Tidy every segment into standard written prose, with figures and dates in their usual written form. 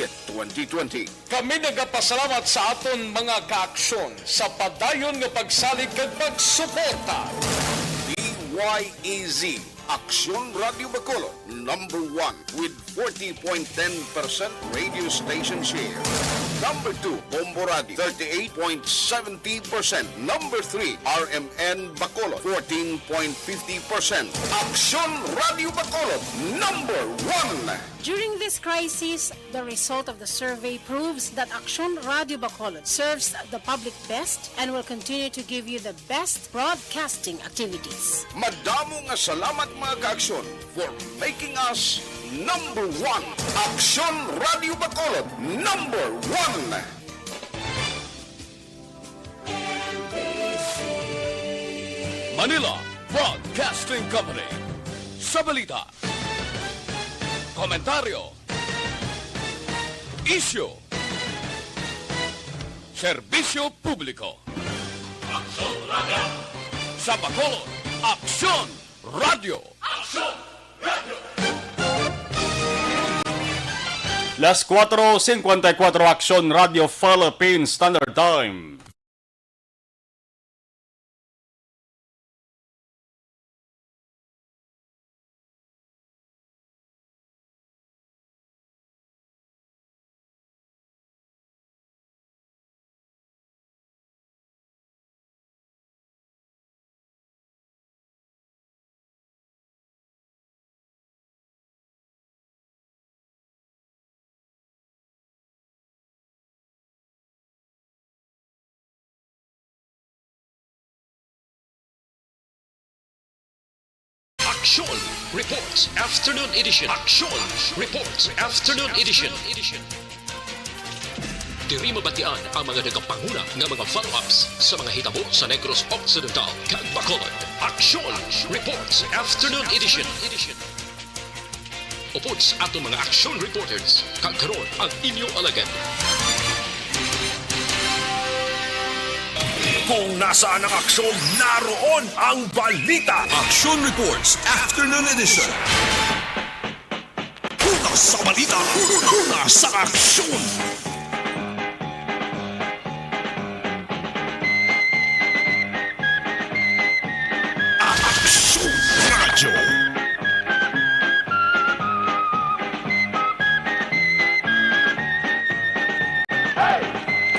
Duget 2020. Kami nagapasalamat sa aton mga kaaksyon sa padayon nga pagsalig kag pagsuporta. DYEZ, Aksyon Radio Bacolod, number 1 with 40.10% radio station share. Number 2, Bombo Radio, 38.70%. Number 3, RMN Bacolod, 14.50%. Aksyon Radio Bacolod, number 1. During this crisis, the result of the survey proves that Aksyon Radio Bacolod serves the public best and will continue to give you the best broadcasting activities. Madamo nga salamat mga kaaksyon for making us number 1. Aksyon Radio Bacolod, number 1. Manila Broadcasting Company. Sa balita, komentaryo, isyu, serbisyo publiko. Aksyon Radio. Sa Bacolod, Aksyon Radio. Aksyon Radio. Las 4:54 Aksyon Radio Philippines Standard Time. Aksyon Reports Afternoon Edition. Aksyon Reports Afternoon Edition. Diri mabatian ang mga nagapanguna nga mga follow-ups sa mga hitabo sa Negros Occidental kag Bacolod. Aksyon Reports Afternoon Edition. Upots ato mga action reporters kag karon ang inyong alagad. Kung nasaan ang aksyon, naroon ang balita. Action Reports Afternoon Edition. Una sa balita, una sa aksyon. Aksyon Radio.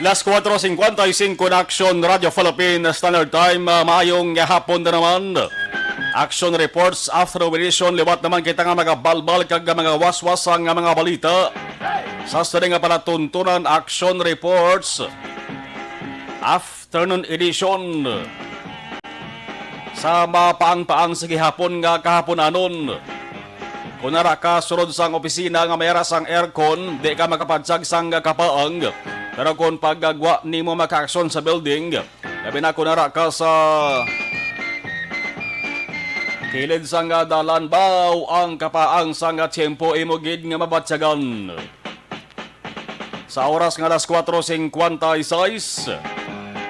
Las 4:55 na Aksyon Radio Philippines Standard Time. Maayong hapon na naman. Action Reports Afternoon Edition. Liwat naman kita nga mga balbal kag mga waswasang nga mga balita. Sa sari nga palatuntunan Action Reports Afternoon Edition. Sa mapaang-paang sige hapon nga kahapon anon. Kung nara ka surod sang opisina nga mayara sang aircon, di ka makapadsag sang kapaang. Pero kung paggagwa ni mo maka-aksyon sa building, labi na kung nara ka sa kilid sang dalan, baw ang kapaang sang tiyempo imugid nga mabatsagan. Sa oras nga alas 4:56,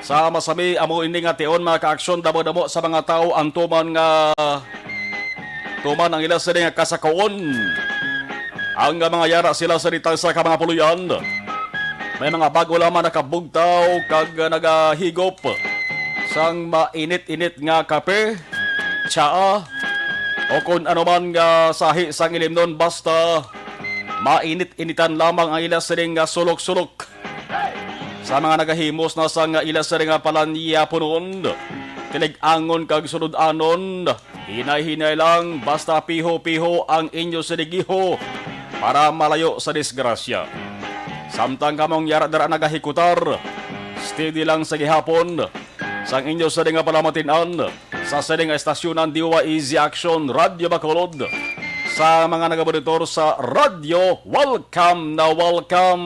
sa masami amo ini nga tion maka-aksyon damo-damo sa mga tao ang tuman ang ilas sa nga kasakaon. Ang mga yara sila sa ditang sa mga puluyan. May mga bago lamang nakabugtaw kag nagahigop sang mainit-init nga kape, tsaa, o kung ano man nga sahi sang ilimnon basta mainit-initan lamang ang ilas ring nga sulok-sulok. Sa mga nagahimos na sang ilas ring nga palanya punon, tilig-angon kag sunod-anon, hinay-hinay lang basta piho-piho ang inyo sinigiho para malayo sa disgrasya. Samtang kamong yara-dara nagahikutar, steady lang sa gihapon, sang inyo sa nga palamatinan, sa nga estasyonan DYEZ Action Radio Bacolod, sa mga nagabonitor sa radio, welcome na welcome.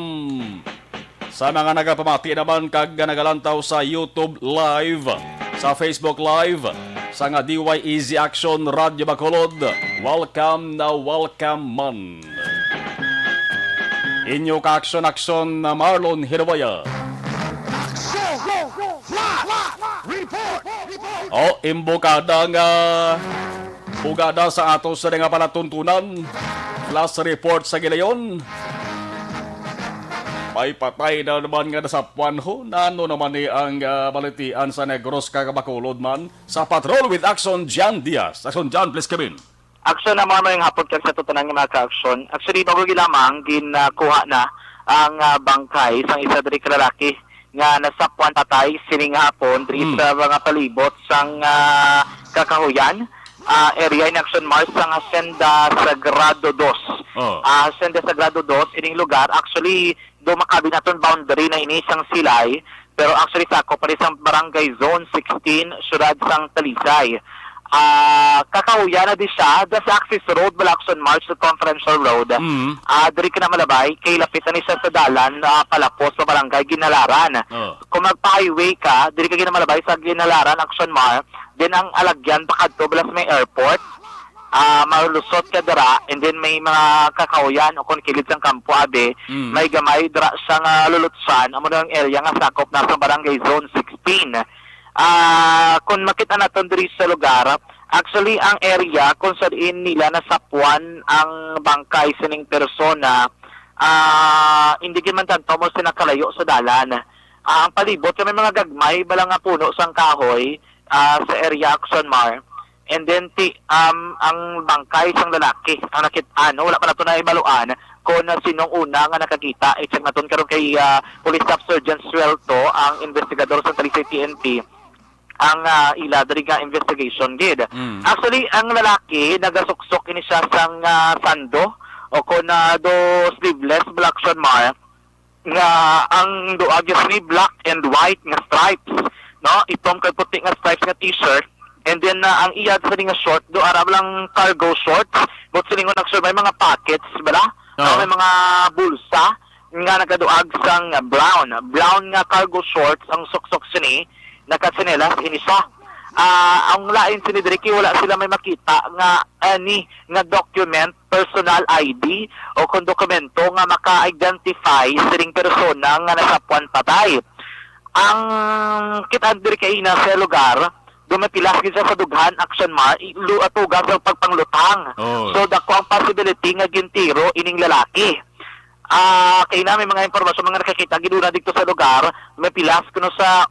Sa mga nagapamati naman kag nagalantaw sa YouTube Live, sa Facebook Live, sa nga DYEZ Action Radio Bacolod, welcome na welcome man. Inyo ka-aksyon na Marlon Hirwaya. O imbokada nga ugada sa ato sa nga palatuntunan. Flash report sa gilayon. May patay na naman nga nasapuan ho. Nano naman ni ang balitian sa Negros Bacolod man sa Patrol with Action Jan Diaz. Action Jan, please come in. Action naman mo yung hapon kag sa tutunan nga mga ka-action. Actually, bago lamang, ginakuha na ang bangkay sang isa diri ka lalaki nga nasapuan patay sining hapon diri sa mga palibot sang Kakahuyan. Area in Action Mars sang Hacienda Sagrado 2. Hacienda Sagrado 2, ining lugar, actually, do makabi naton boundary na ini sang Silay, pero actually sako pa rin sang Barangay Zone 16, syudad sang Talisay. Kakahuyan na di siya, sa access road, Balakson March to Conferential Road. Diri ka na malabay, kay lapitan ni siya sa dalan, palapos sa barangay Ginalaran. Kung magpa-highway ka, diri ka ginamalabay sa Ginalaran, Action Mar, then ang alagyan, bakad to, balas may airport, malusot ka dara, and then may mga kakahuyan, o kung kilid sang kampo, abe, may gamay, dara siyang lulutsan, amo na ang area nga sakop na sa Barangay Zone 16. Kung makita natin diri sa lugar, actually ang area kung saan nila nasapuan ang bangkay sining persona, hindi man tanto mo sinakalayo sa dalan. Ang palibot kami mga gagmay balang nga puno sang kahoy sa area Action Mar, and then ang bangkay sang lalaki ang nakit-ano, wala pa na ito na ibaluan kung sinong una nga nakakita. I-check natin karon kay Police Staff Sergeant Suelto, ang investigador sa Talisay PNP, ang ila diri nga investigation gid. Actually ang lalaki nagasuksok ini siya sang sando o kun do sleeveless black Action Mar nga ang duag ni black and white nga stripes, no, itom kay puti nga stripes nga t-shirt, and then ang iyad sa nga short do arab lang cargo shorts, but siningon Action may mga pockets bala, may mga bulsa nga nagaduag sang brown nga cargo shorts ang suksok sini nakatsinelas ini siya. Ang lain sinidriki wala sila may makita nga nga document, personal ID o kung dokumento nga maka-identify sining persona nga nasapuan patay. Ang kita diri kay ina sa lugar, dumapilas gid sa dughan Action Mar, atuga sa pagpanglutang. So dako ang possibility nga gintiro ining lalaki. Kay na may mga impormasyon mga nakakita giduna dito sa lugar, may pilas kuno sa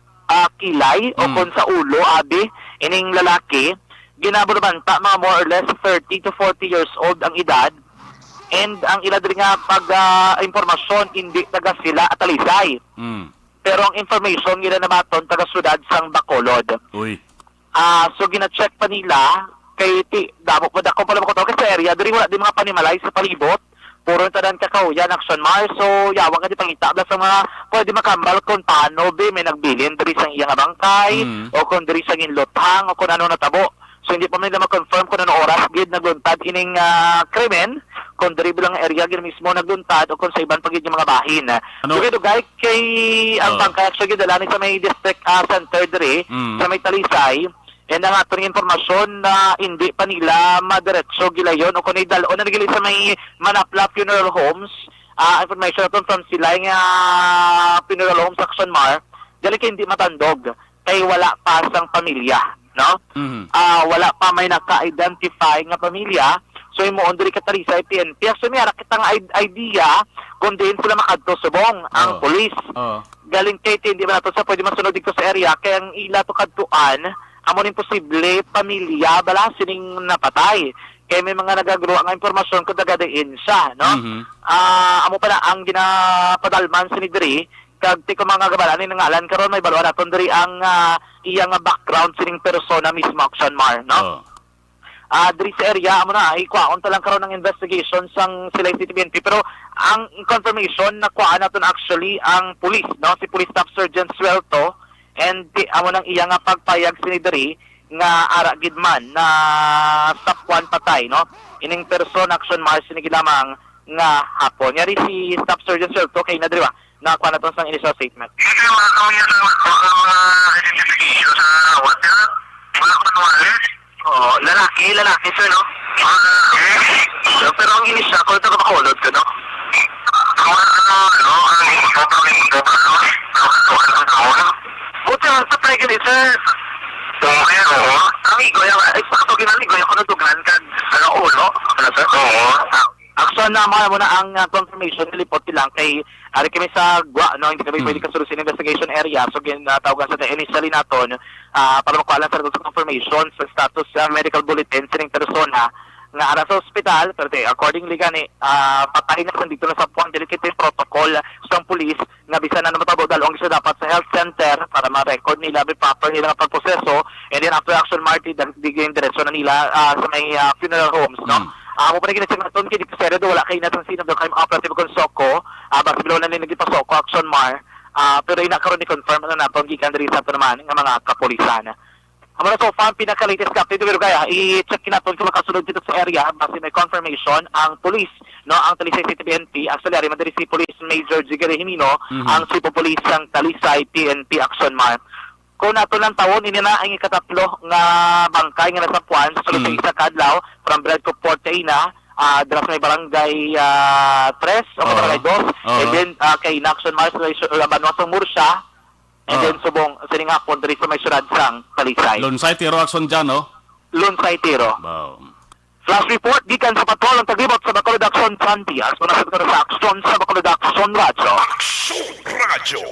kilay o kung sa ulo, abi, ining lalaki, ginabulabanta mga more or less 30 to 40 years old ang edad, and ang ila diri nga pag-impormasyon, hindi taga sila at Talisay. Pero ang information, gila nabaton taga syudad sang Bacolod. So gina-check pa nila, kay damo pa dako pala ko kasi area, diri wala di mga panimalay sa palibot, puro tanan Kakahuyan Action Mar, so yawang nga di pangita sa mga pwede makambal kung paano may nagbilin diri sang iyang bangkay o kung diri sang inlotang o kung ano natabo. So hindi pa man nila ma-confirm kung ano oras gid nagluntad ining krimen, kung diri bilang area gid mismo nagluntad o kung sa iban pagid yung mga bahin. So dugay kay ang bangkay actually dalani sa may district center diri sa may Talisay. And ang atong informasyon na hindi pa nila madiretso gilayon o kung idalo na nagili sa may Manapla Funeral Homes, information natin from sila nga Funeral Homes Action Mar, dali kay hindi matandog kay wala pa sang pamilya, no? Wala pa may naka-identify nga pamilya, so imoon diri ka Talisay PNP, so may ara kitang idea kung diin sila makadto subong ang police. Galing kay hindi man nato sa pwede masunod dito sa area kay ang ila to kadtuan amo nin posible pamilya bala sining napatay kay may mga nagagruha nga impormasyon kung dagadain siya, no? Amo pala ang ginapadalman sini diri kag ti ko mga gabalan ni ngalan karon may baluan naton diri ang iyang background sining persona mismo Action Mar, no? Diri sa area amo na ikwaon ta lang karon ng investigation sang sila CTBNP, pero ang confirmation na kuha naton actually ang police, no, si Police Staff Sergeant Suelto, and amo nang iya nga pagpayag sinidiri nga ara gid man na sapuan patay, no, ining person Action Mar sinigi lamang nga hapon yari si Staff Sergeant Suelto kay nadriwa na kuha naton sang initial statement. Lalaki sir, no? Pero ang initial ko ito Bacolod ka, no? Buti ang sapay ka sir. Okay, oo. Amigo, ay pakatugin amigo, yung kunutugan kag ulo. Ano sir? Oo. Action na mga muna ang confirmation nilipot lang kay ari kami sa Gwa, no, hindi kami pwede kasunod investigation area, so ginatawagan sa initially naton para makuha sa confirmation sa status sa medical bulletin sining persona nga ara sa ospital, pero accordingly gani patay na sa dito na sa point delicate protocol sa police nga bisan na namatabo dalawang siya dapat sa health center para ma-record nila be proper nila nga pagproseso, and then after action Marty digin diretso na nila sa may funeral homes, no. Ako pa rin naton kay dito sa wala kay natang sino daw kay operative kon Soko, basta bilo na nila pa Soko action mar, pero inakaroon ni confirm na naton gikan diri sa naman nga mga kapulisan. Amo na so far pinaka-latest update pero kaya i-check naton kung makasunod dito sa area base may confirmation ang police, no, ang Talisay City PNP actually ari madiri si Police Major Jigere Himino, ang Chief of Police ng Talisay PNP action mar. Kung nato lang tawon ini na ang ikatatlo nga bangkay nga nasa puan sa sulod sa isa kadlaw from Bradco Port Kaina, dras may barangay 3 o barangay 2, and then kay Naxon Mars sa Banwasang Murcia, and then subong sining hapon diri sa may syudad sang Talisay. Lunsay tiro action dyan, no? Lunsay Tiro. Wow. Flash report gikan sa patrol ang taglibot sa Bacolod Action Frontiers. Muna sa action sa Bacolod Action Radio. Action Radio.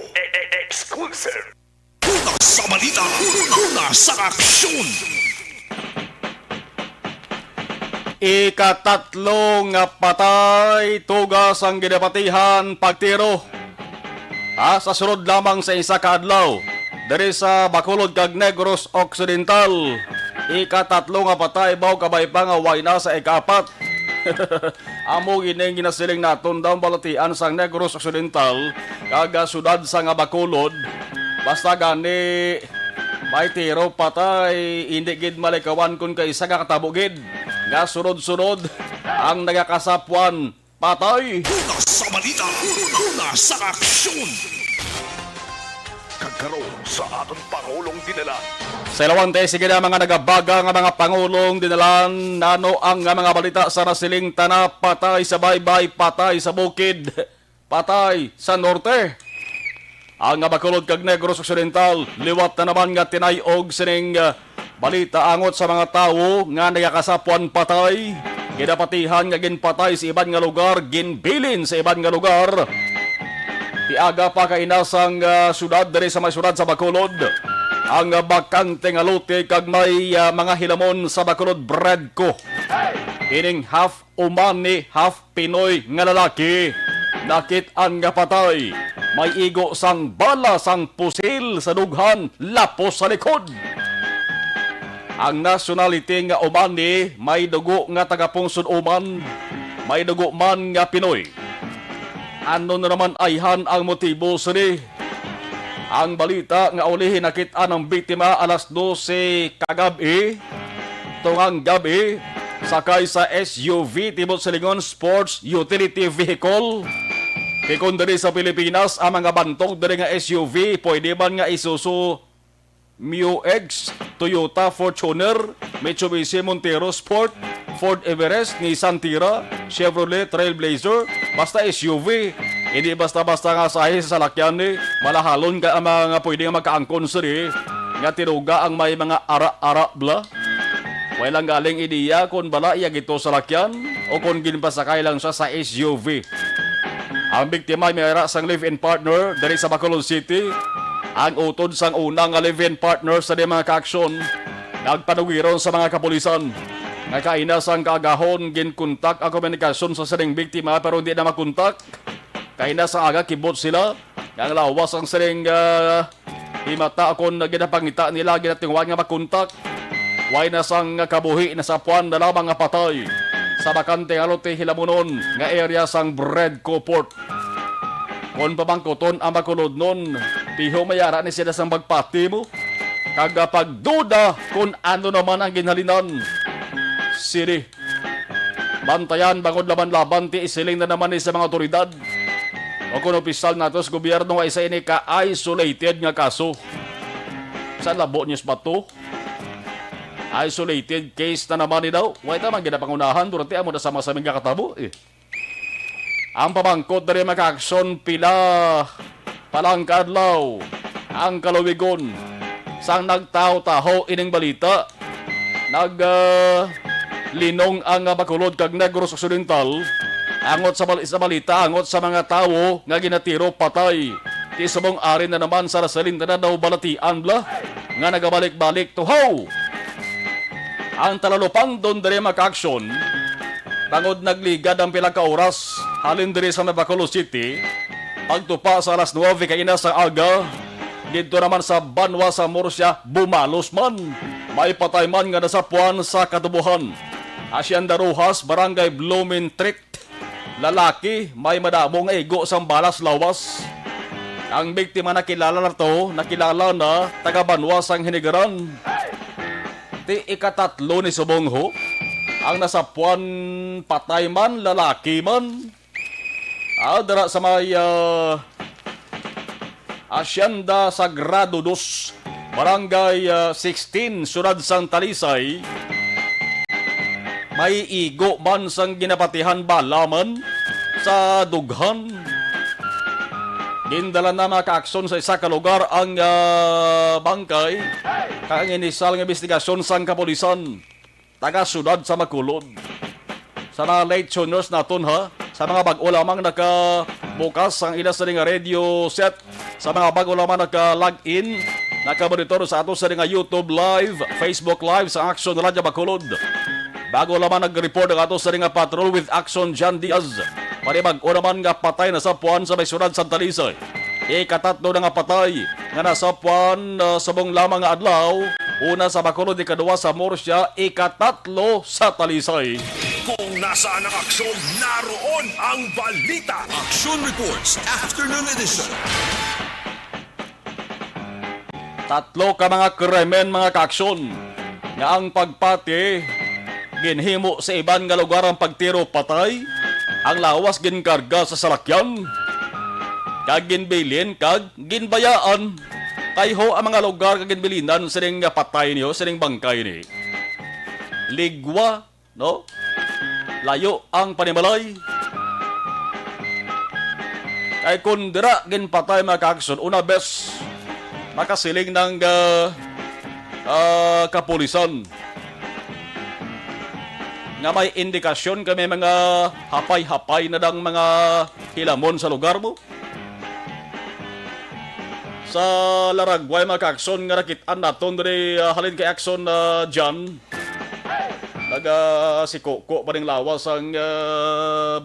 Exclusive. Una sa balita. Una sa aksyon. Ikatatlo nga patay tugas ang ginapatihan pagtiro. Sa sunod lamang sa isa ka adlaw diri sa Bacolod kag Negros Occidental. Ikatatlo nga patay baw kabay pa nga way na sa ikapat. Amo gining ginasiling naton daw balatian sang Negros Occidental kag sudad sa nga Bacolod. Basta gani may tiro patay hindi gid malikawan kun kay isa ka katabugid nga sunod-sunod ang nagakasapwan patay. Una sa balita. Una sa aksyon. Kagkaroon sa atong Pangulong dinala. Sa ilawante, sige na mga nagabaga nga mga pangulong dinalan nano ang nga mga balita sa nasiling tana patay sa baybay, patay sa bukid, patay sa norte. Ang nga Bacolod kag Negros Occidental, liwat na naman nga tinayog sining balita angot sa mga tawo nga nagakasapuan patay. Ginapatihan nga ginpatay sa iban nga lugar, ginbilin sa iban nga lugar. Tiaga pa kainasang syudad diri sa may syudad sa Bacolod. Ang bakante nga lote kag may mga hilamon sa Bacolod Bradco. Ining half umani, half Pinoy nga lalaki. Nakit-an nga patay. May igo sang bala sang pusil sa dughan, lapos sa likod. Ang nationality nga umani, may dugo nga tagapungsod uman, may dugo man nga Pinoy. Ano na naman ayhan ang motibo sini? Ang balita nga ulihin nakita ng biktima alas 12 kagabi, tungang gabi, sakay sa SUV Tibot Silingon Sports Utility Vehicle. Kikon diri sa Pilipinas, ang mga bantog diri nga SUV, pwede man nga Isuzu MU-X, Toyota Fortuner, Mitsubishi Montero Sport, Ford Everest, Nissan Tira, Chevrolet Trailblazer, basta SUV. Hindi basta-basta nga sahi sa salakyan ni, malahalon ka ang mga pwede nga magkaangkon siri, nga tinuga ang may mga ara-ara bla. Walang galing ideya kung bala iya gito sa lakyan o kung ginpasakay lang siya sa SUV. Ang biktima may ara sang live-in partner dari sa Bacolod City. Ang utod sang unang live-in partner sa di mga kaaksyon, nagpanugiron sa mga kapulisan. Nakaina sang kaagahon, ginkontak ang komunikasyon sa sining biktima pero hindi na makontak. Kaina sa aga, kibot sila. Ang lawas ang sining himata akong ginapangita nila, ginatingwan nga makontak. Way na sang kabuhi na sa puwan na lamang nga patay. Sa bakante nga lote hilamunon nga area sang Bradco Port. Kung pabangkoton ang Bacolod nun, piho mayara ni sila sang bagpati mo. Kagapagduda kung ano naman ang ginhalinan. Siri, bantayan bangod laban-laban ti isiling na naman ni sa mga otoridad. O kung opisyal nato sa gobyerno nga isa ini ka-isolated nga kaso. Sa labo niyo ba to? Isolated case na naman ni daw. Wait naman, ginapangunahan. Durante amo na sama-saming kakatabo. Ang pamangkot na rin makaaksyon pila palang kadlaw. Ang kalawigon. Sang nagtaho-taho ining balita. Linong ang Bacolod kag Negros Occidental. Angot sa balita, angot sa mga tao nga ginatiro patay. Ti subong ari na naman sa rasalin na daw balatian bla nga nagabalik-balik to how. Ang talalupang doon diri maka-aksyon, bangod nagligad ang pila ka oras, halin diri sa Bacolod City, pagtupa sa alas 9 kaina sa aga, dito naman sa Banwa sa Murcia, bumalos man. May patay man nga nasapuan sa katubuhan. Hacienda Rojas, Barangay Blooming Treat, lalaki, may madamong ego sa balas lawas. Ang biktima nakilala na taga Banwa sang Hinigaran. Ti ikatatlo ni Subongho, ang nasapuan patay man, lalaki man. Dara sa may Hacienda Sagrado Dos, Barangay 16, Syudad sang Talisay. May igo man sang ginapatihan balaman sa dughan. Gindala na maka-aksyon sa isa ka lugar ang bangkay. Kang inisal ng investigasyon sang kapulisan. Taga syudad sa Bacolod. Sa mga late tuners naton ha. Sa mga bago lamang nakabukas ang ilas sa nga radio set. Sa mga bago lamang naka-login. Nakamonitor sa ato sa nga YouTube Live, Facebook Live sa Action Radio Bacolod. Bago lamang nag-report ang ato sa nga Patrol with Action John Diaz. Paribag o naman nga patay na sapuan sa may syudad Santa Lisay. Ikatatlo na nga patay nga nasapuan sabong lamang nga adlaw. Una sa Bacolod, ikaduwa sa Murcia, ikatatlo sa Talisay. Kung nasaan ang aksyon, naroon ang balita. Action Reports Afternoon Edition. Tatlo ka mga krimen mga kaaksyon nga ang pagpati ginhimo sa iban nga lugar ang pagtiro patay, ang lawas ginkarga sa salakyan, kag ginbilin kag ginbayaan. Kayho ang mga lugar kag ginbilinan sining patay niyo, sining bangkay ni. Ligwa, no? Layo ang panimalay. Kay kung dira ginpatay mga kaaksyon, una bes makasiling ng kapulisan nga may indikasyon kami mga hapay-hapay na dang mga hilamon sa lugar mo. Sa Laragway mga kaaksyon nga nakitaan naton diri halin kay aksyon John. Si Koko pa rin lawas ang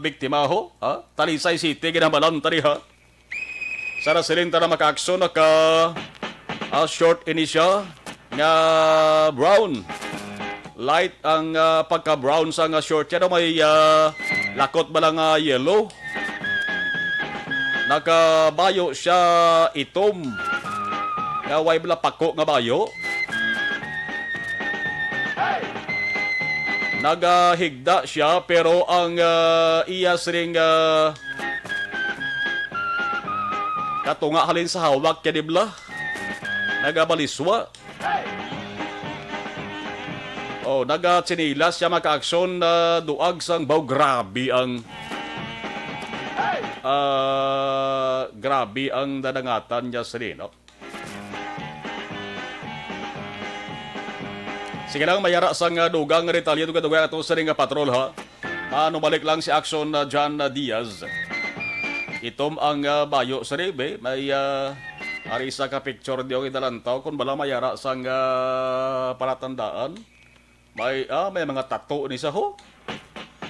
biktima ho. Talisay City ginamalan tari ha. Sa rasilin tara maka-aksyon short ini siya nga brown. Light ang pagka-brown sa short niya. May lakot ba lang yellow. Nakabayo siya itom. Nga way bala pako nga bayo. Nagahigda siya pero ang iyas ring katunga halin sa hawak kaya dibla. Nagabaliswa. Naga-chinilas siya maka-aksyon na duag sang baw. Grabe ang dadangatan niya sa no? Sige lang, mayara sang dugang retalya dugang ato sa ring patrol ha. Balik lang si aksyon John Diaz. Itom ang bayo sa ribe. May arisa ka picture diyo kitalantaw kung bala mayara sang palatandaan. May mga tato ni sa ho.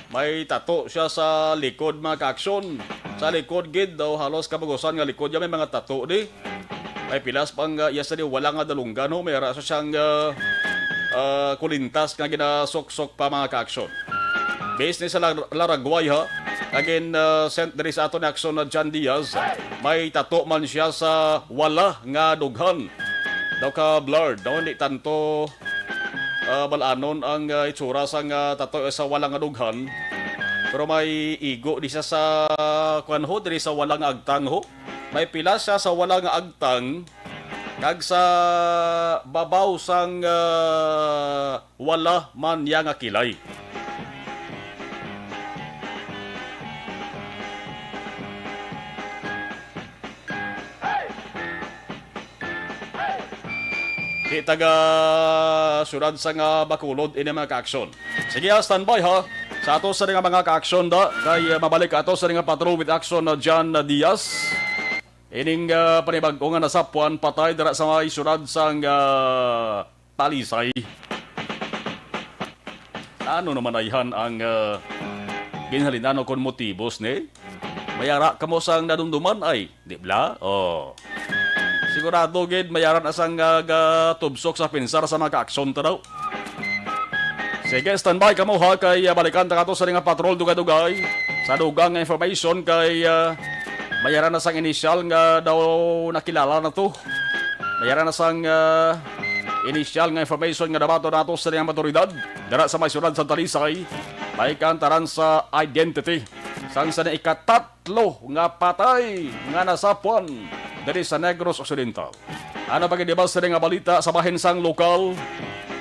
May tato siya sa likod mga kaaksyon. Sa likod gid daw halos kabagusan nga likod niya may mga tato di. May pilas pang yasa di wala nga dalunggan ho. May raso siyang kulintas nga ginasok-sok pa mga kaaksyon. Based ni sa Laragway ha. Again, sent diri sa ato ni aksyon na John Diaz. May tato man siya sa wala nga dughan. Daw ka blurred. Daw hindi tanto balanon ang itsura sa tato sa walang dughan. Pero may igo di siya sa kuanho diri sa walang agtang ho. May pila siya sa walang agtang kag sa babaw sang wala man yang kilay. Di taga syudad sa Bacolod ini mga kaaksyon. Sige, standby ha. Sa ato sa nga mga ka-aksyon da, kay mabalik ato sa nga patrol with action na John Diaz. Ining panibag-o nga nasapuan patay dara sa mga isunod sang Talisay. Ano naman ayhan ang ginhalinano kon motibos ni? Mayara kamo sang nadumduman ay, di bla? Oh. Sigurado gid mayaran asang tubsok sa pinsar sa mga ka-aksyon ta daw. Sige, standby kamo ha kay balikan ta kato sa nga patrol dugay-dugay. Sa dugang nga information kay mayaran na sang initial nga daw nakilala na to. Mayaran na sang initial nga information nga dabato nato sa nga maturidad. Dara sa may syudad sa Talisay, may kantaran sa identity. Sang sa ikatatlo nga patay nga nasapuan dari sa Negros Occidental. Ano ba gidibas sa nga balita sa bahin sang lokal?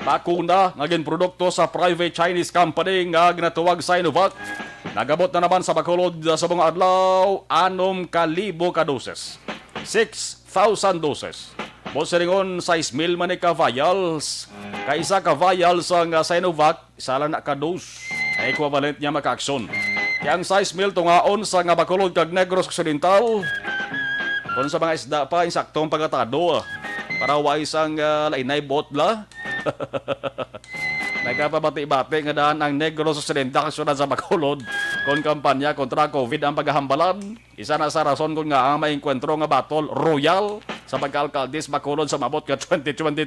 Bakuna nga ginprodukto sa private Chinese company nga ginatuwag Sinovac. Nagabot na naman sa Bacolod sa mga adlaw 6,000 ka doses. 6,000 doses. Bosiringon 6,000 man ka vials. Kaisa ka vials ang Sinovac, isa lang na ka dose. Ay equivalent niya maka-aksyon. Yang 6,000 tungaon sa nga Bacolod kag Negros Occidental. Kung sa mga isda pa, insaktong pagkatado. Para wais ang lainay botla. Nagkapabati-bati nga daan ang Negros Occidental kasunod sa Bacolod kung kampanya kontra COVID ang paghahambalan. Isa na sa rason kung nga ang maingkwentro nga battle royal sa pagka-alcaldes Bacolod sa mabot ka 2022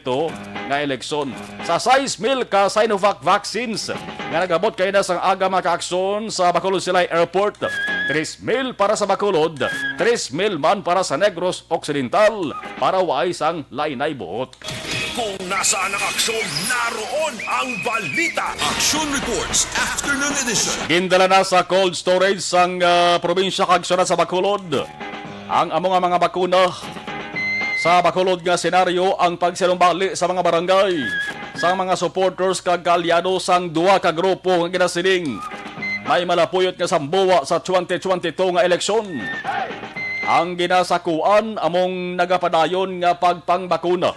nga eleksyon. Sa 6,000 ka Sinovac vaccines nga nagabot kayo na sang aga maka-aksyon sa Bacolod Silay Airport. 3,000 para sa Bacolod, 3,000 man para sa Negros Occidental para wais ang lainay buot. Kung nasaan ang aksyon, naroon ang balita. Action Reports Afternoon Edition. Gindala na sa cold storage sang probinsya kag syudad sa Bacolod. Ang among mga bakuna sa Bacolod nga senaryo ang pagsinumbali sa mga barangay sa mga supporters kag kaalyado sang duwa ka grupo nga ginasiling. May malapuyot nga sambuwa sa 2022 nga eleksyon. Ang ginasakuan among nagapadayon nga pagpangbakuna.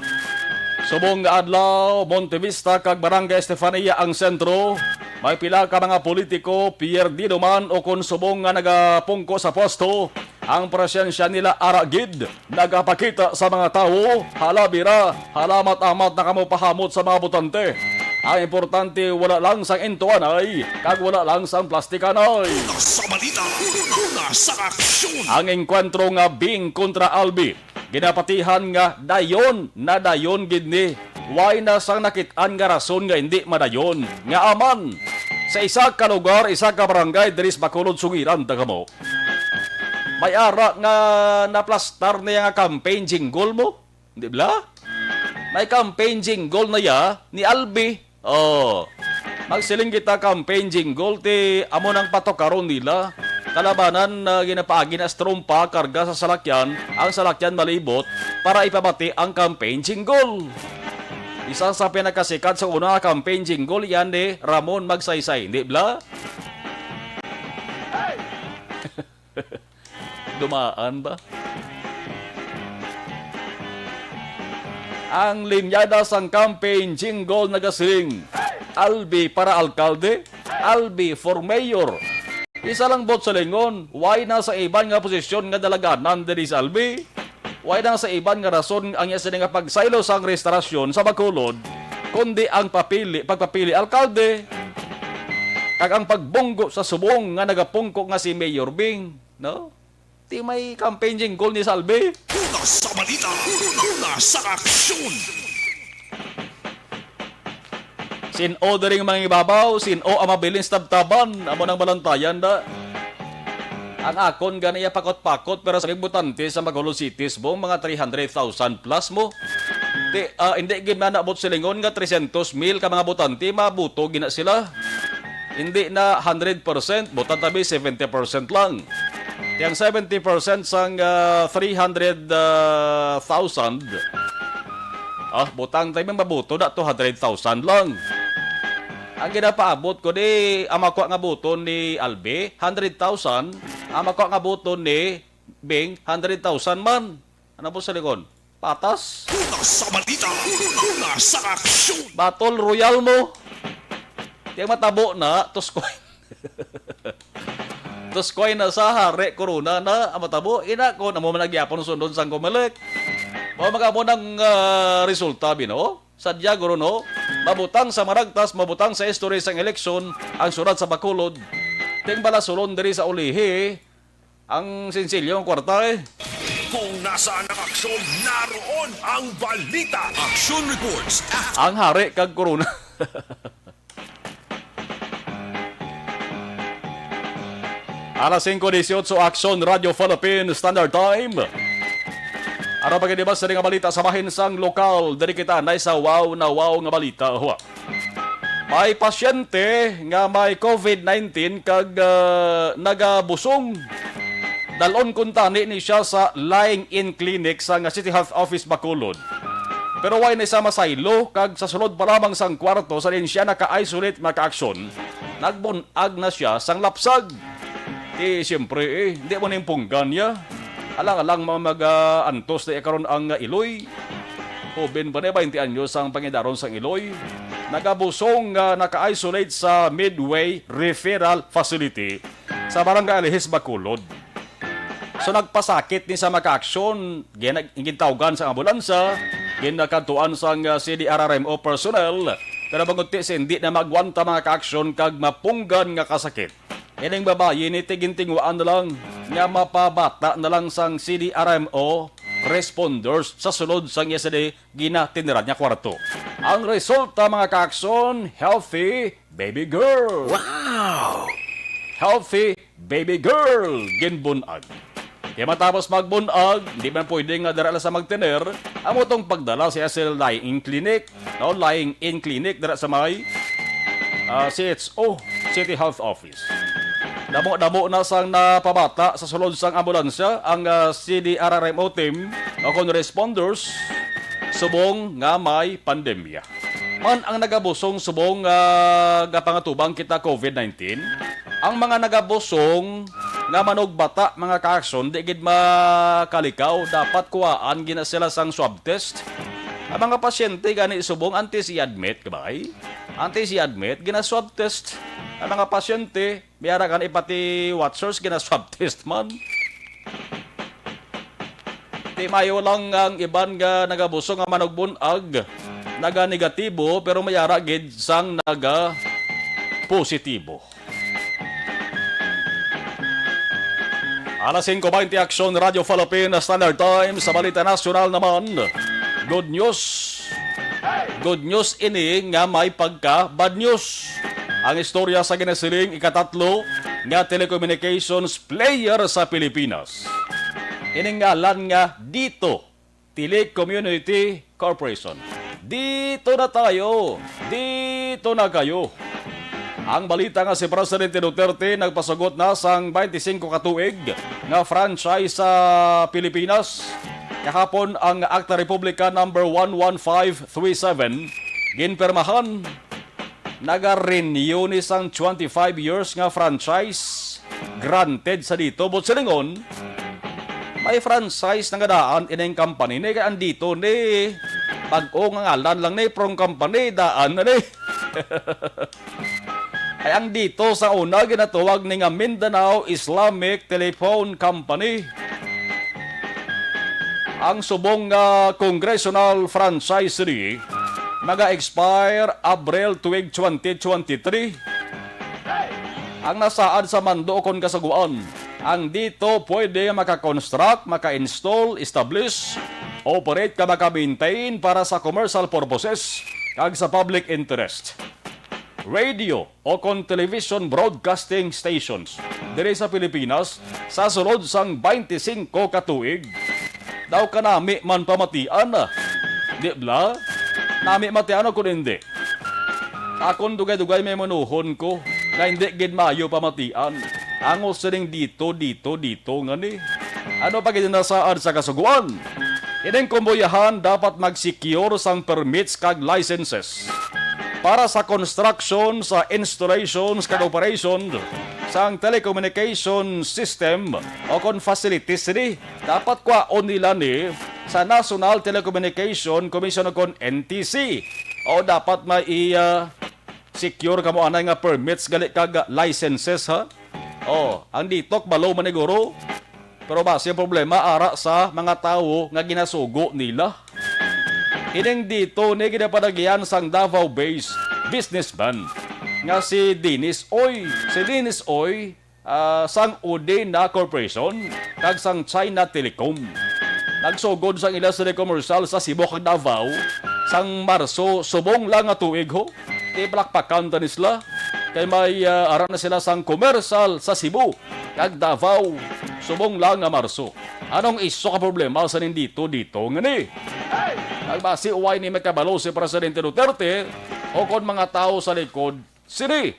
Subong nga adlaw, Montevista kag Barangay Estefania ang sentro. May pila ka mga politiko, pierdido man o kung subong nga nagapungko sa posto. Ang presensya nila aragid, nagapakita sa mga tao, halabira, halamat-amat na kamo pahamot sa mga botante. Ang importante, wala lang sang intuanay, kag wala lang sang plastikanay. Sa balita, nasa aksyon. Ang engkwentro nga Bing kontra Albi, ginapatihan nga dayon na dayon gid ni. Why na sang nakit-an nga rason nga hindi madayon. Nga aman, sa isa ka lugar, isa ka barangay, diris Bacolod Sugiran, tagamo. May ara nga naplastar niya nga campaign jingle mo. Di ba? May campaign jingle na ya ni Albi. Oh, magsiling kita campaign jingle ti amo nang patokaron nila. Kalabanan na ginapaagi na strumpa karga sa salakyan, ang salakyan malibot para ipabati ang campaign jingle. Isa sa pinakasikat sa una campaign jingle yan ni Ramon Magsaysay, di ba? Dumaan ba? Ang linyada sang campaign jingle nagasiling, Albi para alkalde, Albi for mayor. Isa lang bot sa lingon, why na sa iban nga posisyon nga dalaganan diri sa Albi? Why na sa iban nga rason ang iya nga pagsaylo sang restorasyon sa Bacolod, kundi ang pagpapili alkalde. Kag ang pagbunggo sa subong nga nagapungko nga si Mayor Bing, no? Di may campaign jingle ni Salvi. Nasa balita, nasa aksyon. Sin-ordering mga ibabaw, sin-o ang mabiling tabtaban, amo ng balantayan da. Ang akon ganiya pakot-pakot pero sa butante sa Bacolod Cities mo, mga 300,000 plus mo. Hindi gina naabot silingon nga 300,000 ka mga butante, mabuto gina sila. Hindi na 100%, butan tabi 70% lang. Yang 70% sang 300,000 butang tayo mabuto na 200,000 lang. Ang ginapaabot ko di amakwa nga buton ni Albi 100,000, amakwa nga buton ni Bing 100,000 man. Ano po sa likod? Patas? Nasa balita, nasa aksyon. Battle Royal mo. Di matabo na, tuskoy. Tapos ko'y nasa hari, corona na, amatabo, ina ko, namo managyapon sundon sang kumilik. Mga mo ng resulta, bino? Sadya, guro, no? Mabutang sa maragtas, mabutang sa history sang eleksyon, ang surat sa Bacolod. Ting bala sulon diri sa ulihi, ang sinsilyo ang kwarta eh. Kung nasaan ang aksyon, naroon ang balita. Action Reports Ang hari kag corona. Alas 5:18 Action Radio Philippine Standard Time. Ano pa ba sa nga balita sa bahin sang lokal? Dari kita na sa wow nga balita. Huwa. May pasyente nga may COVID-19 kag nagabusong. Dalon kuntani ni siya sa lying-in clinic sa City Health Office Bacolod. Pero why na sa masaylo kag sa sulod pa lamang sang kwarto sa din siya naka-isolate maka-aksyon. Nagbunag na siya sang lapsag. Siyempre hindi mo nimpunggan niya. Alang-alang mga mag-antos na ikaroon ang iloy. Hoben ba na 20 anyos ang pangidaron sang iloy? Nagabusong naka-isolate sa Midway Referral Facility sa Barangay Alihis, Bacolod. So nagpasakit ni sa maka-aksyon, gintawgan sa ambulansa, ginakatuan sang CDRRMO personnel, pero bangunti hindi na magwanta mga ka-aksyon kag mapunggan nga kasakit. Ining babayi ni tigintinguan na lang nga mapabata na lang sang CDRMO responders sa sulod sang yesterday ginatinirad niya kwarto. Ang resulta mga ka-aksyon, healthy baby girl. Wow! Healthy baby girl ginbunag. Kaya matapos magbunag, hindi man pwede nga darala sa magtiner, ang motong pagdala siya sa lying clinic, no? Lying in clinic dara sa may CHO, City Health Office. Damo na sang napabata sa sulod sang ambulansya ang CDRRMO team o kon responders subong nga may pandemya. Man ang nagabusong subong gapangatubang kita COVID-19, ang mga nagabusong nga manog bata mga ka-aksyon di gid makalikaw dapat kuhaan gina sila sang swab test. Ang mga pasyente gani subong antes i-admit kabay. Antes i-admit gina swab test. Ang mga pasyente biyara kan ipati watchers gina swab test man. Di mayo lang ang iban nga nagabusong nga manogbunag naga negatibo pero mayara gid sang naga positibo. Alas 5:20 Action Radio Philippine Standard Time sa Balita Nasional naman. Good news. Good news ini nga may pagka bad news. Ang istorya sa ginasiling ikatatlo nga telecommunications player sa Pilipinas. Iningalan nga dito, Telecommunity Corporation. Dito na tayo. Dito na kayo. Ang balita nga si Presidente Duterte nagpasagot na sang 25 katuig nga franchise sa Pilipinas. Kahapon ang Acta Republica number 11537 ginpermahan. Naga-renew ni sang 25 years nga franchise granted sa dito. But silingon, may franchise na gadaan ining company ni kaya andito ni pag-o nga ngalan lang ni from company daan na ni. Ay ang dito sa una ginatuwag ni nga Mindanao Islamic Telephone Company. Ang subong congressional franchise ni maga-expire Abril tuig 2023. Ang nasaan sa mando kon kasaguan, ang dito pwede maka-construct, maka-install, establish, operate ka maka-maintain para sa commercial purposes kag sa public interest. Radio o kon television broadcasting stations diri sa Pilipinas sa sulod sang 25 katuig. Daw kanami man pamatian na. Di bla? Nami matian ako hindi. Akon dugay-dugay may manuhon ko na hindi gid mayo pamatian. Angos sining dito nga ni. Ano pa gid nasaan sa kasuguan? Ining kumboyahan dapat mag-secure sang permits kag licenses para sa construction, sa installations, kag operation sang telecommunication system o kon facilities ni. Dapat kwaon nila ni sa National Telecommunication Commission o kon NTC o dapat secure kamo anay nga permits gali kag licenses ha. Oh, ang ditok balo maniguro. Pero base ang problema ara sa mga tao nga ginasugo nila. Ining dito ni ginapadagyan sang Davao based businessman nga si Dennis Oy. Si Dennis Oy sang Udena Corporation kag sang China Telecom. Nagsugod sang ila sa commercial sa Cebu kag Davao sang Marso subong lang nga tuig ho. Iplakpakan ta nisla kay may ara na sila sang commercial sa Cebu kag Davao subong lang nga Marso. Anong iso ka problema sa nindito ngani? Nagbasi uway ni makabalo si Presidente Duterte o kon mga tao sa likod sini.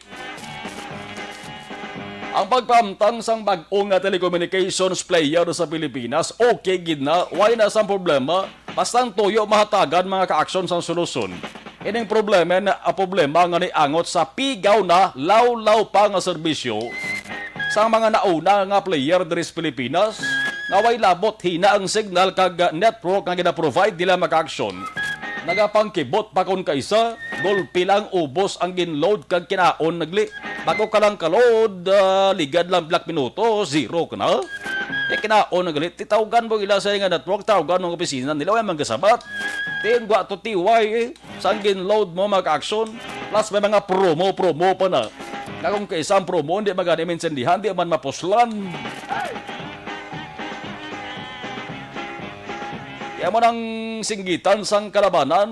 Ang pagpamtang sang bag-o nga telecommunications player sa Pilipinas, okay gid na, why na sang problema, basta ang tuyo mahatagan mga ka-aksyon sang solusyon. Ining problema nga ni angot sa pigaw na law-law pa nga serbisyo sa mga nauna nga player diri sa Pilipinas, nga way labot hina ang signal kag network nga gina-provide nila maka-aksyon. Nagapangkibot pa kon kaisa, gulpi lang ubos ang ginload kag kinaon nagli. Bago ka lang kalod, ligad lang black minuto, zero ka na. Kinaon nagli, titawgan mo ila sa nga network, tawagan ng opisina nila, way manggasabat. Tingwa to tiway, sang ginload mo maka-aksyon, plus may mga promo pa na. Na kung kaisang promo, hindi magani minsendihan, hindi man mapuslan. Kaya mo nang singgitan sang kalabanan,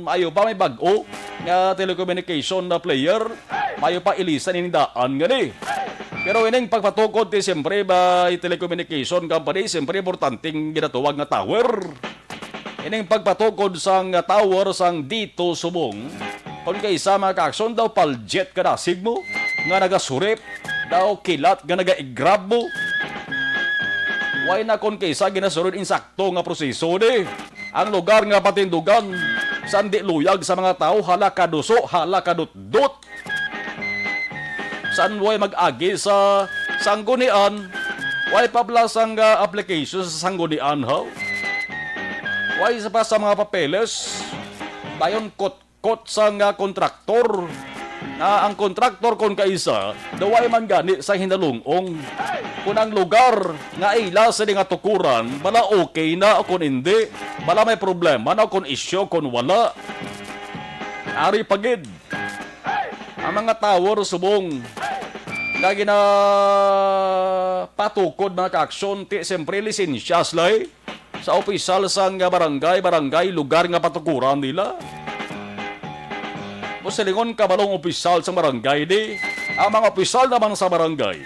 mayo pa may bag-o nga telecommunication na player, mayo pa ilisan inindaan nga ni. Pero ining pagpatukod ti siyempre ba telecommunication company, siyempre importanteng ginatuwag nga tower. Ining pagpatukod sang tower sang dito subong, kung kaisa mga ka-aksyon daw paljet ka nasig mo, nga nagasurip, daw kilat nga naga-igrab mo. Why na kon kaysa ginasunod insakto nga proseso ni? Ang lugar nga patindugan, sandi luyag sa mga tao, hala kaduso, hala kadutdut. San way mag-agi sa sanggunian, why pablas ang application sa sanggunian ha? Why sa pa sa mga papeles, dayon kot-kot sa nga kontraktor. Ang kontraktor kon kaisa, daway man gani sa hinalungong. Kung ang lugar nga ila sa nga tukuran, bala okay na o kung hindi, bala may problema na kung isyo kung wala. Ari pagid. Ang mga tower subong na patukod mga ka-aksyon, ti siyempre lisensyas lay sa opisyal sang barangay, lugar nga patukuran nila. Silingon kabalong opisyal sa barangay di, ang mga opisyal naman sa barangay,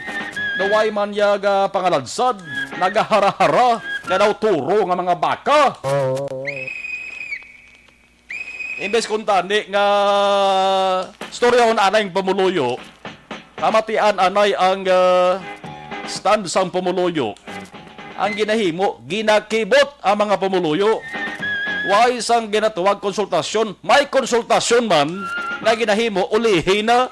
naway man yaga pangaladsad, nagahara-hara, na daw turo nga mga baka. Imbes kung tani nga storyahon anay ang pamuluyo, kamatian anay ang stand sang pamuluyo, ang ginahimo, ginakibot ang mga pamuluyo. Why sang ginatuwag konsultasyon, may konsultasyon man, na ginahimo ulihin na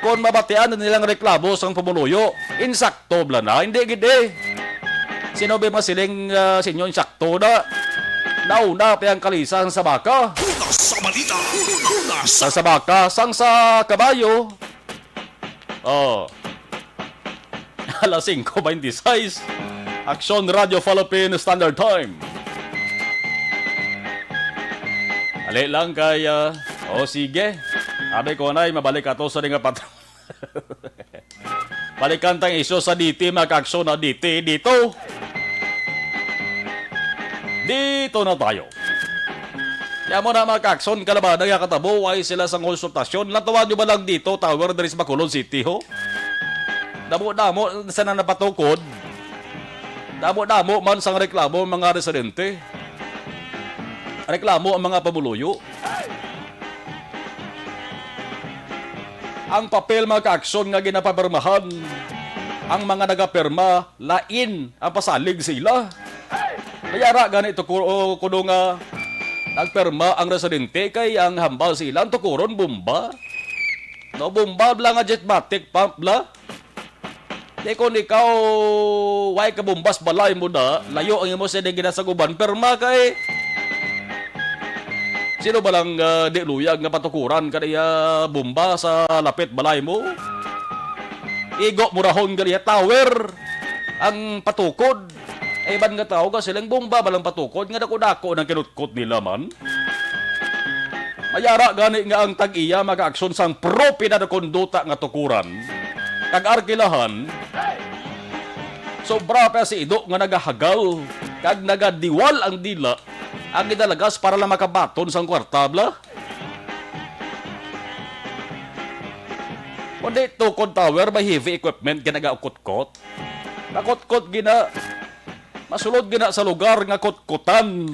kung mabatian na nilang reklamo sang pamuluyo. Insakto bla na, hindi gide. Sino ba masiling sinyo insakto na? Nauna pa ang kalisan sa baka. Una sa balita. Una sa... Sa baka, sang sa kabayo. Alas 5:26. Aksyon Radio Philippine Standard Time. Ali lang kaya. Sige. Sabi ko na, mabalik ato sa nga patro. Balikan tayong iso sa DT, mag-aksyon na DT dito. Dito na tayo. Kaya mo na mag-aksyon, kalabanan nga katabo, ay sila sa konsultasyon. Natuwa nyo ba lang dito, tower, dari sa Bacolod City, ho? Damo-damo, saan na napatukod? Damo-damo, man sang reklamo mga residente. Reklamo ang mga pamuluyo. Ang papel mga ka-aksyon nga ginapapirmahan, ang mga nagapirma, lain ang pasalig sila. Mayara ganito kuno nga nagpirma ang residente kay ang hambal sila, ang tukuron bomba. No, bomba bla nga jetmatic pump bla. Di kung ikaw, way ka bombas balay mo na, layo ang imo sa ginasa guban, pirma kay Sino ba lang di luyag nga patukuran kaniya bomba sa lapit balay mo? Igo murahon kaniya tower ang patukod. Ay ban nga tao ka silang bomba balang patukod nga dako-dako ng kinutkot nila man. Mayara gani nga ang tag-iya maka-aksyon sang propina na konduta nga tukuran. Kag-arkilahan, sobra pa si Ido nga nagahagal kag nagadiwal ang dila ang gidalagas para lang makabaton sang kwartabla. Kundi tukod tower may heavy equipment ginagaukot-kot. Nakot-kot gina masulod gina sa lugar nga kot-kotan.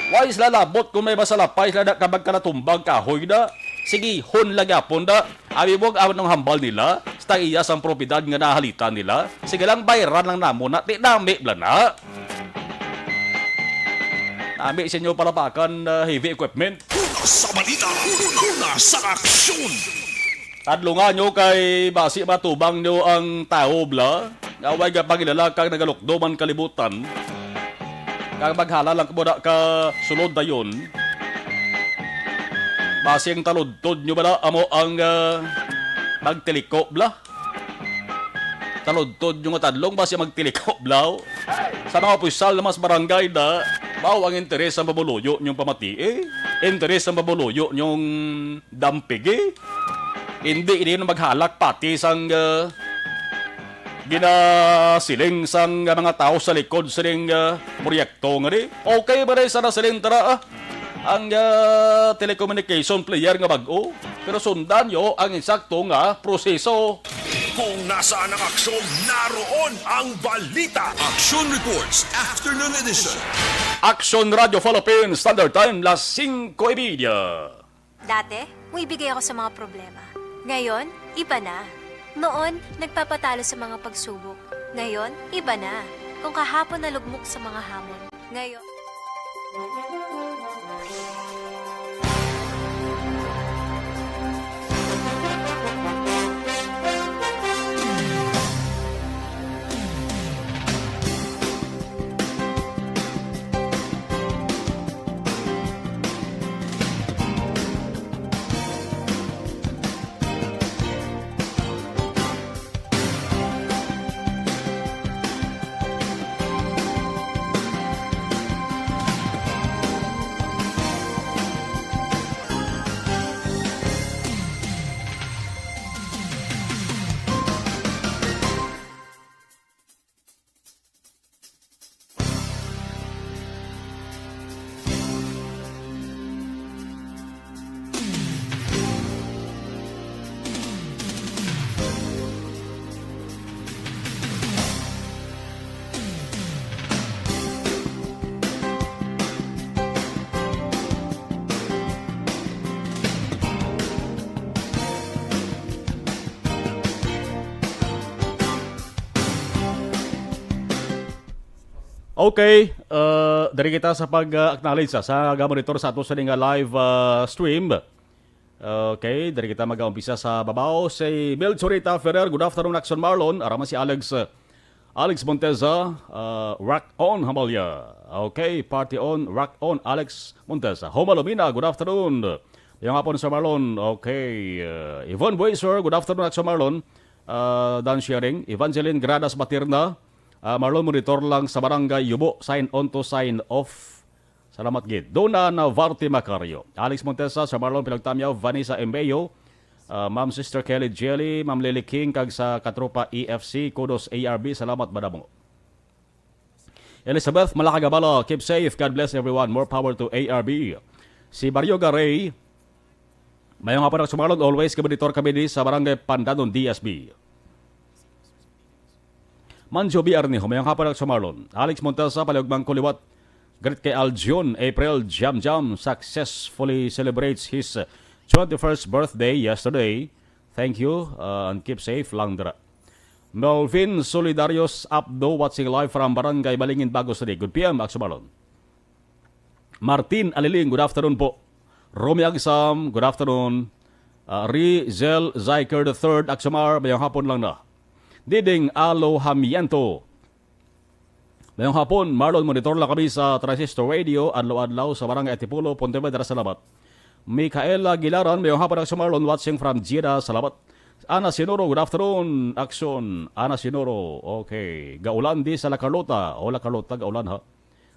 Wais lalabot kung may masalapay na kabag ka natumbang kahoy na. Sige, hon lagapon da. Abi mo ang ng hambal nila. Sa iya sang propiedad nga nahalita nila. Sige lang bayaran lang namo na. Di nami blana. Nami sa inyo palapakan heavy equipment. Sa balita, sa aksyon. Tadlungan nyo kay basi matubang nyo ang tao bla. Naway ka pangilala kang nagalukdo man kalibutan. Kang maghala lang muna ka sulod na yun. Basi ang taludtod nyo bala amo ang magtiliko bla. Taludtod nyo nga tadlong basi magtiliko bla. Sa mga pusal na mas barangay na bao ang interes ang babuluyo nyong pamati interes ang babuluyo nyong dampig Hindi na maghalak pati sang ginasiling sang mga tao sa likod siling proyekto nga rin. Okay ba rin sana siling tara ang telecommunication player nga bago. Pero sundan nyo ang eksakto nga proseso. Kung nasaan ang aksyon, naroon ang balita. Action Reports Afternoon Edition. Action Radio Philippines Standard Time, las 5:30. Dati, uibigay ako sa mga problema. Ngayon, iba na. Noon, nagpapatalo sa mga pagsubok. Ngayon, iba na. Kung kahapon nalugmok sa mga hamon. Ngayon... Okay, dari kita sa pag-acknowledge sa monitor sa ato sa live stream. Okay, dari kita mag-umpisa sa babaw si Mel Chorita Ferrer. Good afternoon, Action Marlon. Arama si Alex Monteza, Rock On Hamalya. Okay, Party On, Rock On, Alex Monteza. Homalomina, good afternoon. Yung hapon sa Marlon. Okay, Yvonne Boiser, good afternoon, Action Marlon. Dan sharing. Evangeline Gradas Batirna. Marlon monitor lang sa barangay Yubo. Sign on to sign off. Salamat gid. Dona Navarti Macario. Alex Montesa, sa Marlon Pinagtamyaw. Vanessa Embeyo. Ma'am Sister Kelly Jelly. Ma'am Lily King. Kag sa Katropa EFC. Kudos ARB. Salamat madamo. Elizabeth Malakagabala. Keep safe. God bless everyone. More power to ARB. Si Mario Garay. Mayong hapon sa Marlon. Always kabanitor kami sa barangay Pandanon DSB. Manjo Biarni, humayang hapon sa Marlon. Alex Montesa, Paliugmang Kuliwat. Great kay Aljon, April Jam Jam successfully celebrates his 21st birthday yesterday. Thank you and keep safe lang dira. Melvin Solidarios Abdo watching live from Barangay Balingin, Bagos City. Good PM, Akso Marlon. Martin Aliling, good afternoon po. Romy Agsam, good afternoon. Rizel Zyker III, Aksamar, mayang hapon lang na. Diding Alo Hamiento. Mayong hapon, Marlon, monitor lang kami sa Transistor Radio, adlaw-adlaw sa Barangay Atipulo, Pontevedra, salamat. Micaela Gilaran, mayong hapon ako sa Marlon, watching from Jeddah, salamat. Ana Sinoro, good afternoon, action. Ana Sinoro, okay. Gaulan di sa La Carlota, La Carlota, gaulan ha.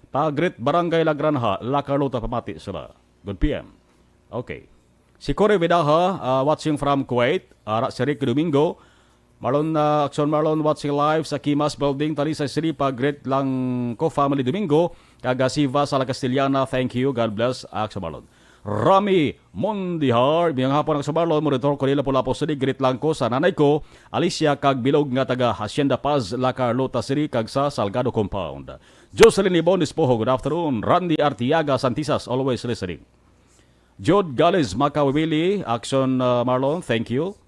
Pagrit Barangay La Granja, La Carlota, pamati sila. Good PM. Okay. Si Corey Vidaha, watching from Kuwait, si Rick Domingo, Marlon, Action Marlon watching live sa Kimas Building, Talisa Sripa, great lang ko family Domingo, Kagasiva sa La Castellana, thank you, God bless, Action Marlon. Rami Mondihar, biyang hapon Action Marlon, monitor ko nila pula po sa great lang ko sa nanay ko, Alicia kag bilog nga taga Hacienda Paz, La Carlota City, kag sa Salgado Compound. Jocelyn Ibon Espojo, good afternoon. Randy Artiaga Santisas, always listening. Jod Gales Makawili, Action Marlon, thank you.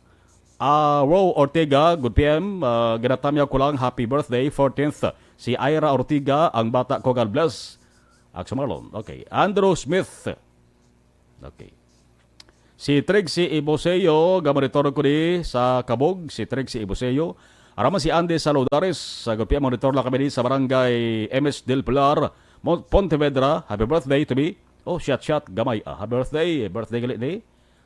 Ro Ortega, good PM, ginatamyaw ko lang, happy birthday, 14th. Si Ira Ortega, ang bata ko, God bless. Action Marlon, okay. Andrew Smith, okay. Si Trixie Iboseo, gamonitor ko di sa Kabog, si Trixie Iboseo. Araman si Andy Saludares, good PM, monitor lang kami di sa Barangay MS Del Pilar, Pontevedra, happy birthday to me. Oh, shot, gamay. Happy birthday galit ni.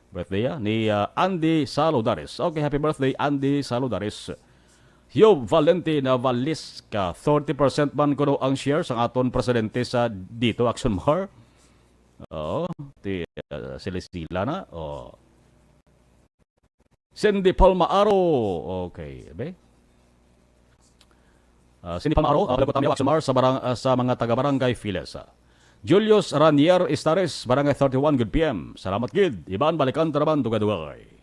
Birthday ni Andy Saludares. Okay, happy birthday Andy Saludares. Yo Valentina Valisca, 30% man kuno ang share sa aton presidente sa dito Action Mar. Sila na. Cindy Palmaaro. Okay, be. Cindy Palmaaro, ko tami Action Mar sa mga taga-barangay Files. Julius Ranier Estares, Barangay 31, good PM. Salamat gid. Iban balikan taraban duga-dugay.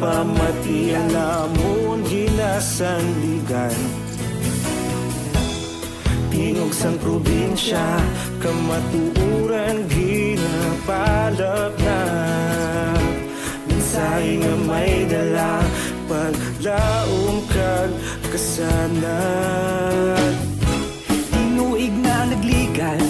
Pamati ang namon ginasandigan. Tingog sang probinsya, kamatuuran ginapalap na. Minsay nga may dala, paglaong kag kasanat. Tinuig na nagligan,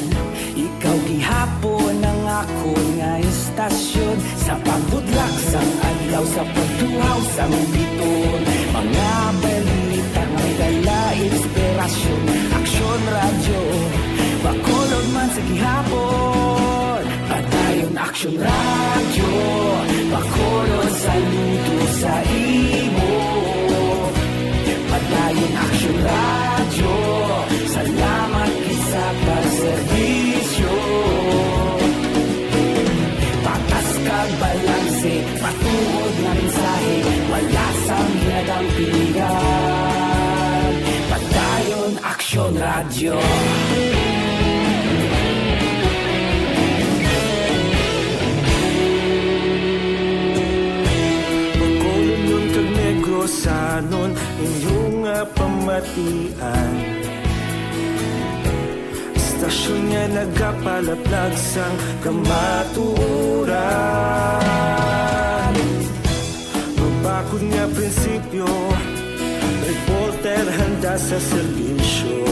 ikaw gihapon ang ako nga istasyon. Sa pagbudlak sang adlaw, sa pagtuhaw sang biton. Mga balita nga dala inspirasyon. Aksyon radyo, bakolod man sa gihapon. Padayon Aksyon radyo, bakolod saludo sa imo. Padayon Aksyon radyo, salamat sa pagserbisyo. Patas kag balanse, patuod na mensahe, wala sang ginadampingan. Padayon Aksyon radyo. Pagkulong yun kag Negrosanon, inyong pamatian. Stasyon nga nagapalaplag sang kamaturan. Mabakod nga prinsipyo, reporter handa sa serbisyo.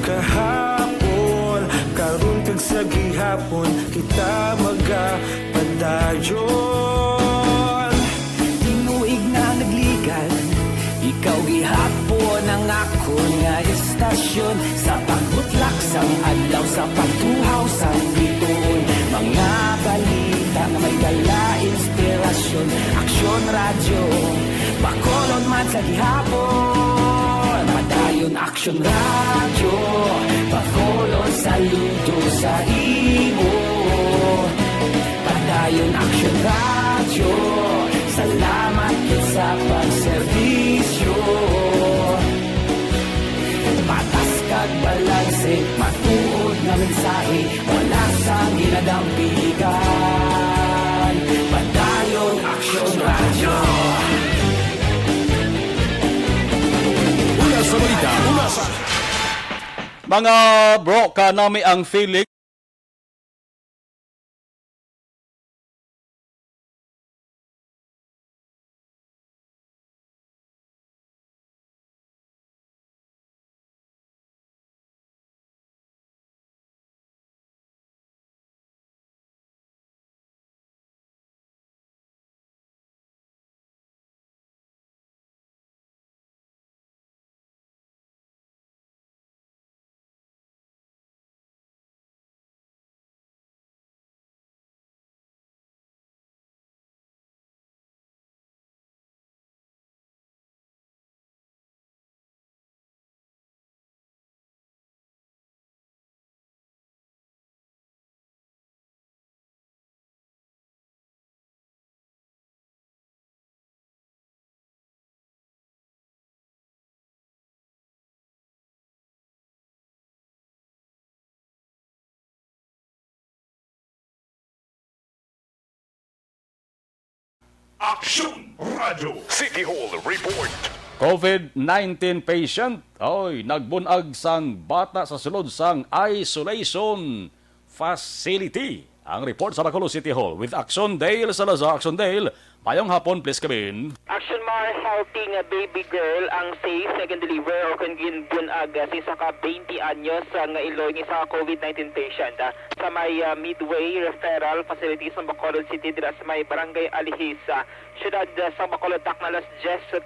Kahapon, karon kag sa gihapon, kita magapadayon. Tinuig na nagligan, ikaw gihapon ang ako nga istasyon. Sa pagbutlak sang adlaw, sa pagtuhaw sang biton. Mga balita na may dala inspirasyon. Aksyon radyo, bakolod man sa gihapon. Padayon Aksyon radyo, bakolod saludo sa imo. Padayon Aksyon radyo, salamat sa pagserbisyo. Patas kag balanse, matuod na mensahe, wala sang ginadampigan. Padayon Aksyon radyo. Mga bro, kanami ang feeling Aksyon Radio City Hall Report. COVID-19 patient oy nagbunag sang bata sa sulod sang isolation facility. Ang report sa Bacolod City Hall with Action Dale Salazar. Action Dale, mayong hapon please come Action Mar, healthy nga baby girl ang safe na deliver o kung ginbunag si isa ka 20 anyos nga iloy ng isa ka COVID-19 patient sa may Midway Referral Facility sa Bacolod City dira sa may Barangay Alihis, syudad sa Bacolod, Tacna, 10:40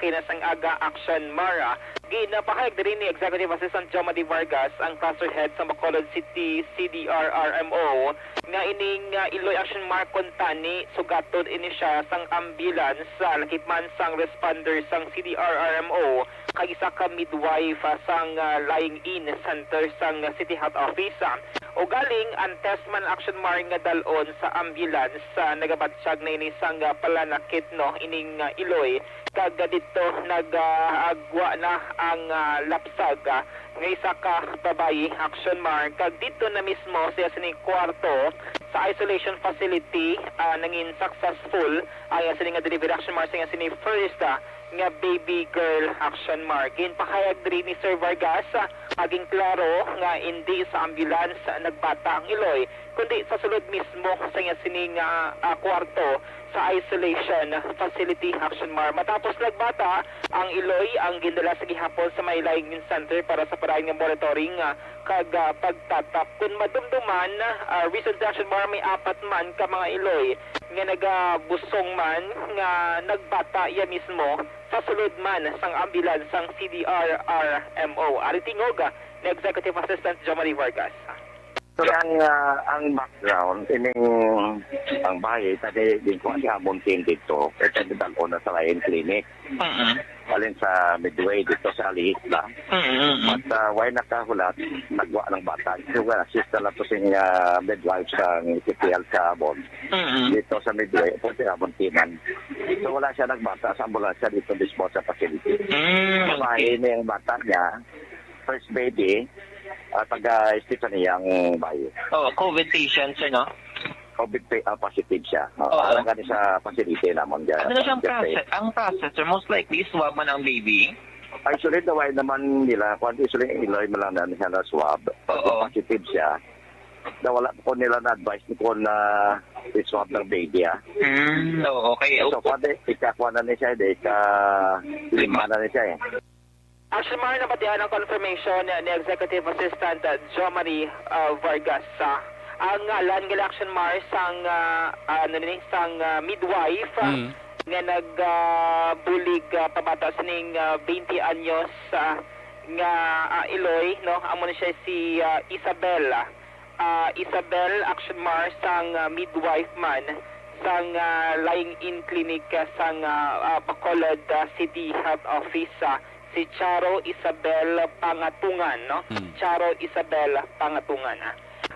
kinasang aga. Action Mar, ginapahayag din ni Executive Assistant Jomari Vargas ang cluster head sa Bacolod City CDRRMO nga ining iloy Action Mar kontani sugaton ini siya sang ambulance sa lakipman sang responders sang CDRRMO kag isa ka midwife sang lying in center sang City Health Office. O galing ang testman Action Mar nga dalon sa ambulance sa nagabatsyag na ini sang palanakit no ining iloy kag dito nag-agwa na ang lapsag nga isa ka babayi. Action Mar kag dito na mismo siya sining kwarto sa isolation facility nangin successful ay sining delivery. Action Mar siya sining first nga baby girl. Action Mar ginpahayag diri ni Sir Vargas aging klaro nga hindi sa ambulance nagbata ang iloy kundi sa sulod mismo sa sining kwarto sa isolation facility. Action Mar matapos nagbata ang iloy ang gindala sa gihapon sa may lying in center para sa parayon nga monitoring kag pagtatap kun madumduman. Recent Action Mar may 4 man ka mga iloy nga nagabusong man nga nagbata iya mismo sa sulod man sang ambulance sang CDRRMO. Ari tingog ni Executive Assistant Jomari Vargas. So ang background ining ang bahay tadi din ko ang hamon team dito ito dito na sa Lion Clinic. Alin sa Midway dito sa Alihis na. At why nakahulat nagwa ng bata. So assist na to sing midwife sa CPL sa Abon. Dito sa Midway po sa hamon teaman. So wala siya nagbata sa ambulansya dito mismo sa facility. Bahay niya yung bata niya first baby taga-state sa niyang bayo. COVID patient, sir, no? COVID positive siya. Alam ka sa facility naman dyan. Ano na siyang process? Ang process, sir, most likely, swab man ang baby? Actually, the way naman nila, kung usually iloy mo lang na siya na swab, positive siya, na wala po nila na-advise ko na i-swab ng baby, Okay. So, pwede, ikakuha na niya siya, ika-lima na niya siya, Action Mar, nabatihan ang confirmation ni Executive Assistant Jomari Vargas. Ang ngalan ng Action Mar sang midwife nga nagbulig pabata sining 20 anyos nga iloy no amo na siya si Isabel. Isabel Action Mar sang midwife man sang lying in clinic sang Bacolod City Health Office. Si Charo Isabel Pangatungan, no? Charo Isabel Pangatungan,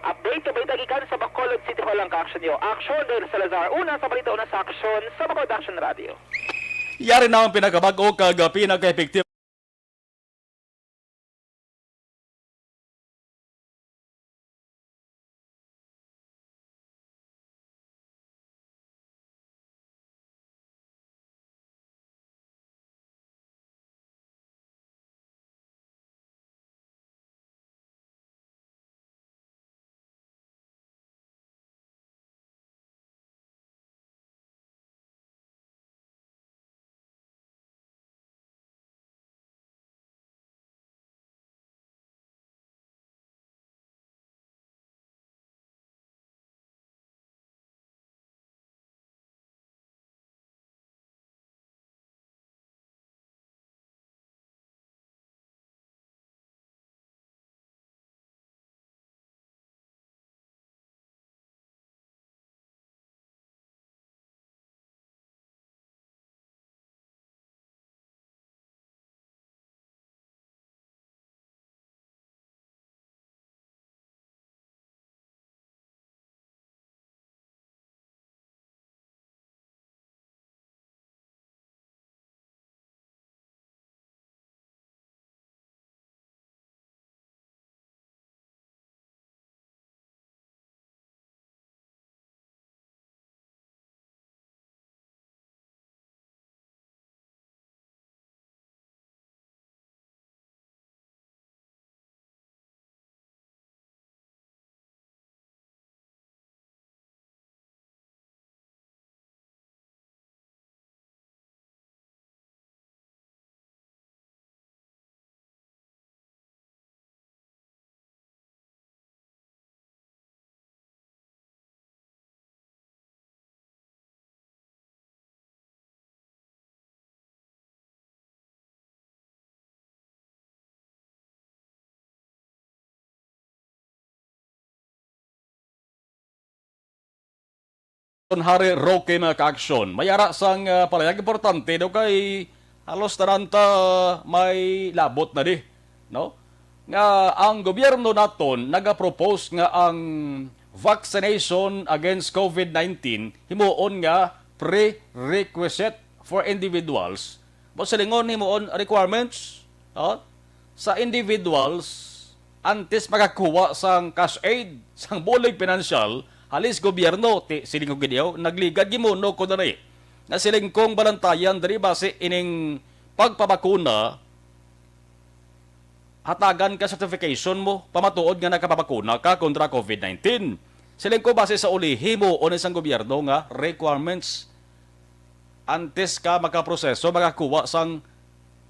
Update kabay dagikan sa Bacolod City Hall ang ka-action nyo. Action Dale Salazar, una sa balita, una sa aksyon sa Bacolod Action Radio. Yari na ang pinakabago kag pinaka-effective Hari Roque mga ka-aksyon. Mayara sang palayag importante daw kay halos taranta may labot na di. No? Nga ang gobyerno naton nagapropose nga ang vaccination against COVID-19 himuon nga prerequisite for individuals. Silingon himuon requirements sa individuals antes makakuha sang cash aid, sang bulig pinansyal, halis gobyerno, siling ko giniyaw, nagligad gimuno ko na rin. Na siling kong balantayan dari base ining pagpabakuna, hatagan ka certification mo, pamatuod nga nakapabakuna ka kontra COVID-19. Siling ko base sa ulihi mo o isang gobyerno nga requirements antes ka makaproseso, makakuha sang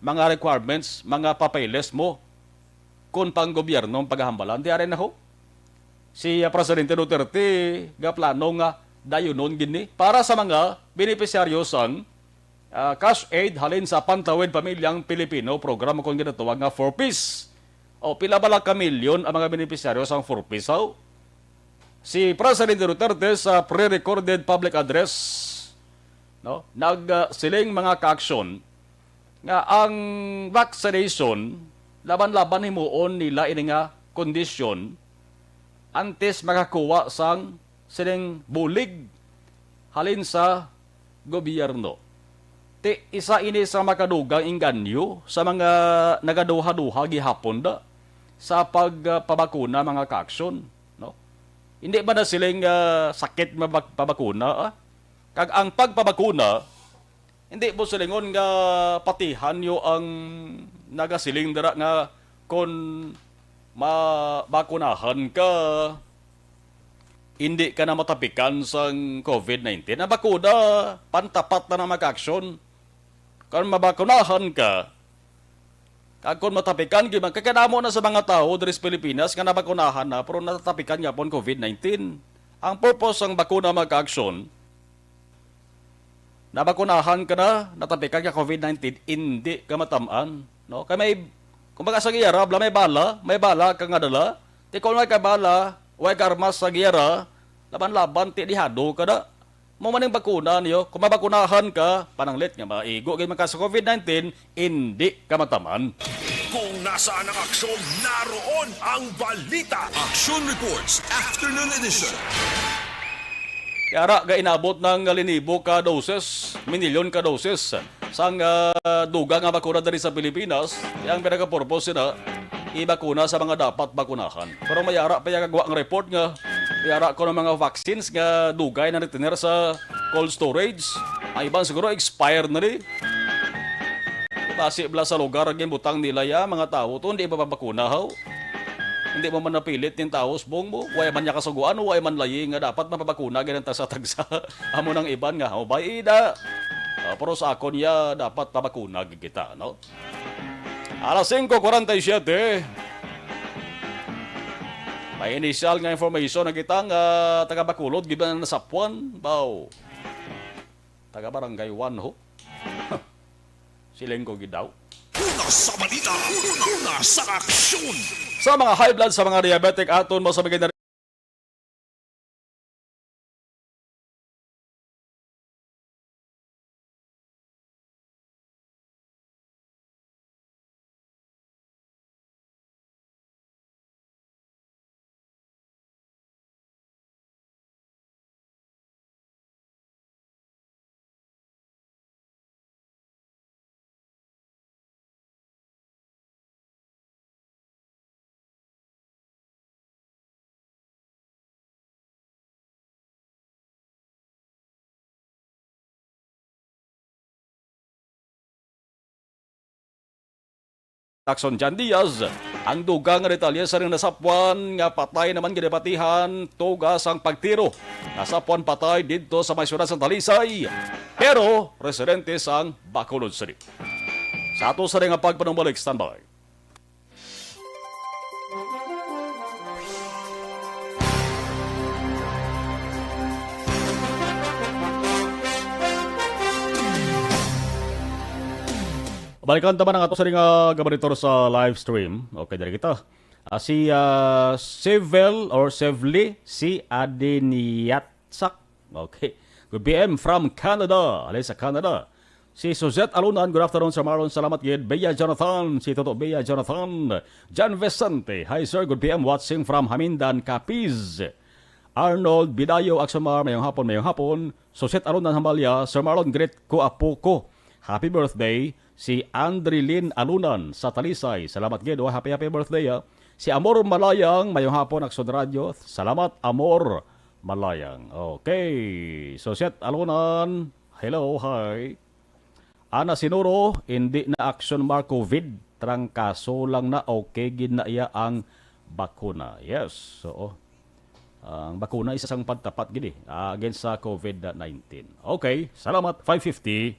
mga requirements, mga papeles mo kung pang gobyerno ang paghahambalan. Di arin na ho. Si Presidente Duterte nga plano nga dayunon gini para sa mga benepisyaryo sang cash aid halin sa Pantawid Pamilyang Pilipino program kung ginatawag nga 4Ps. O pila bala ka milyon ang mga benepisyaryo sang 4Ps. Si Presidente Duterte sa pre-recorded public address nagsiling mga ka-aksyon nga ang vaccination laban-laban himuon nila ini nga kondisyon antes makakuha sang sining bulig halin sa gobyerno. Isa ini sa makadugang inganyo sa mga nagaduha-duha gihapon da sa pagpabakuna mga ka-aksyon. No? Hindi ba na siling sakit mapabakuna? Kag ang pagpabakuna, hindi po silingon nga patihan yo ang nagasiling dara nga kung mabakunahan ka, hindi ka na matapikan sa COVID-19. Na bakuna, pantapat na mag-aksyon. Kung mabakunahan ka, kung matapikan, kakanamo na sa mga tao dari sa Pilipinas nga nabakunahan na, pero natatapikan nga po COVID-19. Ang purpose ng bakuna mag-aksyon, nabakunahan ka na, natapikan ka COVID-19, hindi ka matamaan. No? Kaya may, kumbaga sa giyara, may bala ka nga dala. Di kung may kabala, way karmas sa giyara, laban-laban, tihado ka na. Maning bakuna niyo, kung mabakunahan ka, pananglit nga maigo, ganyan ka sa COVID-19, hindi ka matamaan. Kung nasaan ang aksyon, naroon ang balita. Action Reports Afternoon Edition. Kaya ga inabot ng linibo ka doses, minilyon ka doses sang duga nga bakuna dari sa Pilipinas. Ang pinaka-purpose na ibakuna sa mga dapat bakunahan. Pero mayara pa yung kagawa ang report nga mayara ko ng mga vaccines nga dugay na retinir sa cold storage. Ang ibang siguro expired na rin. Basi bla sa lugar ang butang nila ya mga tao to hindi babakuna ho. Hindi mo man napilit yung tao bong mo. Way man niya kasuguan, way man layi nga dapat mapabakuna ganun sa tagsa. Amo ng iban nga, bay ida. Pero sa ako niya dapat mabakuna kita, no? Alas 5:47. May initial nga information na kita nga taga-Bacolod, giban na Sapuan, baw. Taga-Barangay 1 ho. Siling ko gidaw. Una sa balita, una sa aksyon. Sa mga high blood, sa mga diabetic, aton mo sa maganda Lacson Jan Diaz, ang dugang nga detalye sa ring nasapuan nga patay naman ginapatihan tugas ang pagtiro. Nasapuan patay dito sa may syudad sa Talisay, pero residente sang Bacolod City. Sa ato sa ring nga pagpanumbalik, standby. Balikan taman ang ato sa ring gabaritor sa live stream. Okay, dari kita. Si Sevel or Sevli, si Adeniatsak. Okay. Good PM from Canada. Alay sa Canada. Si Suzette Alunan, good afternoon Sir Marlon. Salamat gid. Bea Jonathan, si Toto Bea Jonathan. John Vicente, hi sir, good PM watching from Hamindan, Capiz. Arnold Bidayo Axomar, mayong hapon. Suzette Alunan Hamalya, Sir Marlon, great ko apo ko. Happy birthday. Si Andrilyn Alunan sa Talisay. Salamat gid. Happy birthday. Si Amor Malayang, mayong hapon Action Radio. Salamat Amor Malayang. Okay. Suzette Alunan, hello, hi. Ana Sinuro, hindi na action mark COVID, trangkaso lang na okay gid na iya ang bakuna. Yes, so ang bakuna isa sang pagtapat gid against sa COVID-19. Okay, salamat 550.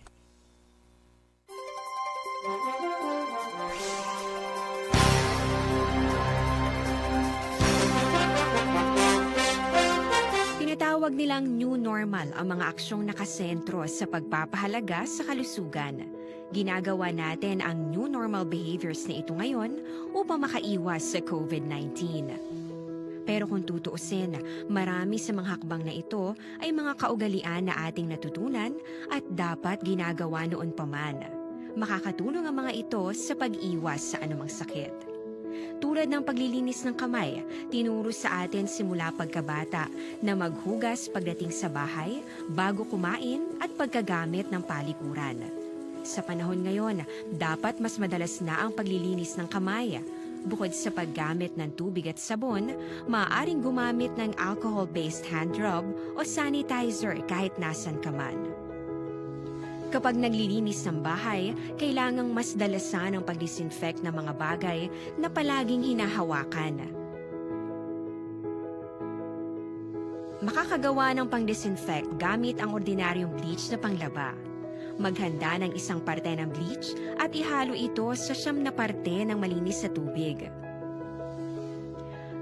Tinatawag nilang new normal ang mga aksyong nakasentro sa pagpapahalaga sa kalusugan. Ginagawa natin ang new normal behaviors na ito ngayon upang makaiwas sa COVID-19. Pero kung tutuusin, marami sa mga hakbang na ito ay mga kaugalian na ating natutunan at dapat ginagawa noon pa man. Makakatulong ang mga ito sa pag-iwas sa anumang sakit. Tulad ng paglilinis ng kamay, tinuro sa atin simula pagkabata na maghugas pagdating sa bahay, bago kumain at pagkagamit ng palikuran. Sa panahon ngayon, dapat mas madalas na ang paglilinis ng kamay. Bukod sa paggamit ng tubig at sabon, maaaring gumamit ng alcohol-based hand rub o sanitizer kahit nasan ka man. Kapag naglilinis ng bahay, kailangang mas dalasan ang pag-disinfect ng mga bagay na palaging hinahawakan. Makakagawa ng pang-disinfect gamit ang ordinaryong bleach na panglaba. Maghanda ng isang parte ng bleach at ihalo ito sa 9 na parte ng malinis na tubig.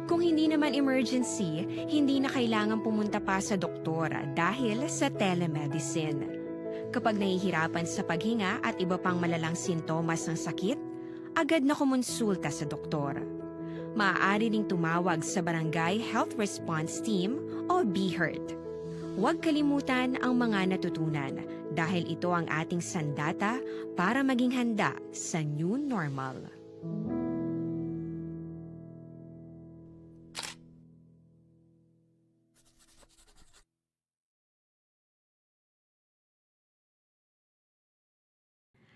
Kung hindi naman emergency, hindi na kailangan pumunta pa sa doktor dahil sa telemedicine. Kapag nahihirapan sa paghinga at iba pang malalang sintomas ng sakit, agad na kumonsulta sa doktor. Maaari ding tumawag sa Barangay Health Response Team o BHERT. Huwag kalimutan ang mga natutunan dahil ito ang ating sandata para maging handa sa new normal.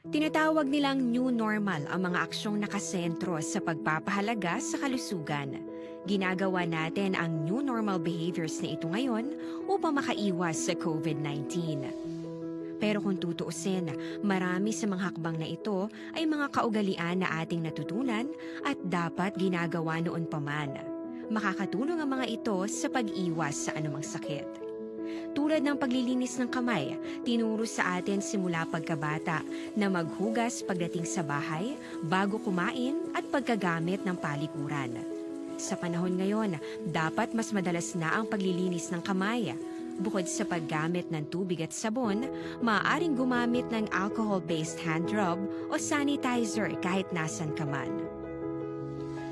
Tinatawag nilang new normal ang mga aksyong nakasentro sa pagpapahalaga sa kalusugan. Ginagawa natin ang new normal behaviors na ito ngayon upang makaiwas sa COVID-19. Pero kung tutuusin, marami sa mga hakbang na ito ay mga kaugalian na ating natutunan at dapat ginagawa noon pa man. Makakatulong ang mga ito sa pag-iwas sa anumang sakit. Tulad ng paglilinis ng kamay, tinuro sa atin simula pagkabata na maghugas pagdating sa bahay, bago kumain at pagkagamit ng palikuran. Sa panahon ngayon, dapat mas madalas na ang paglilinis ng kamay. Bukod sa paggamit ng tubig at sabon, maaaring gumamit ng alcohol-based hand rub o sanitizer kahit nasan ka man.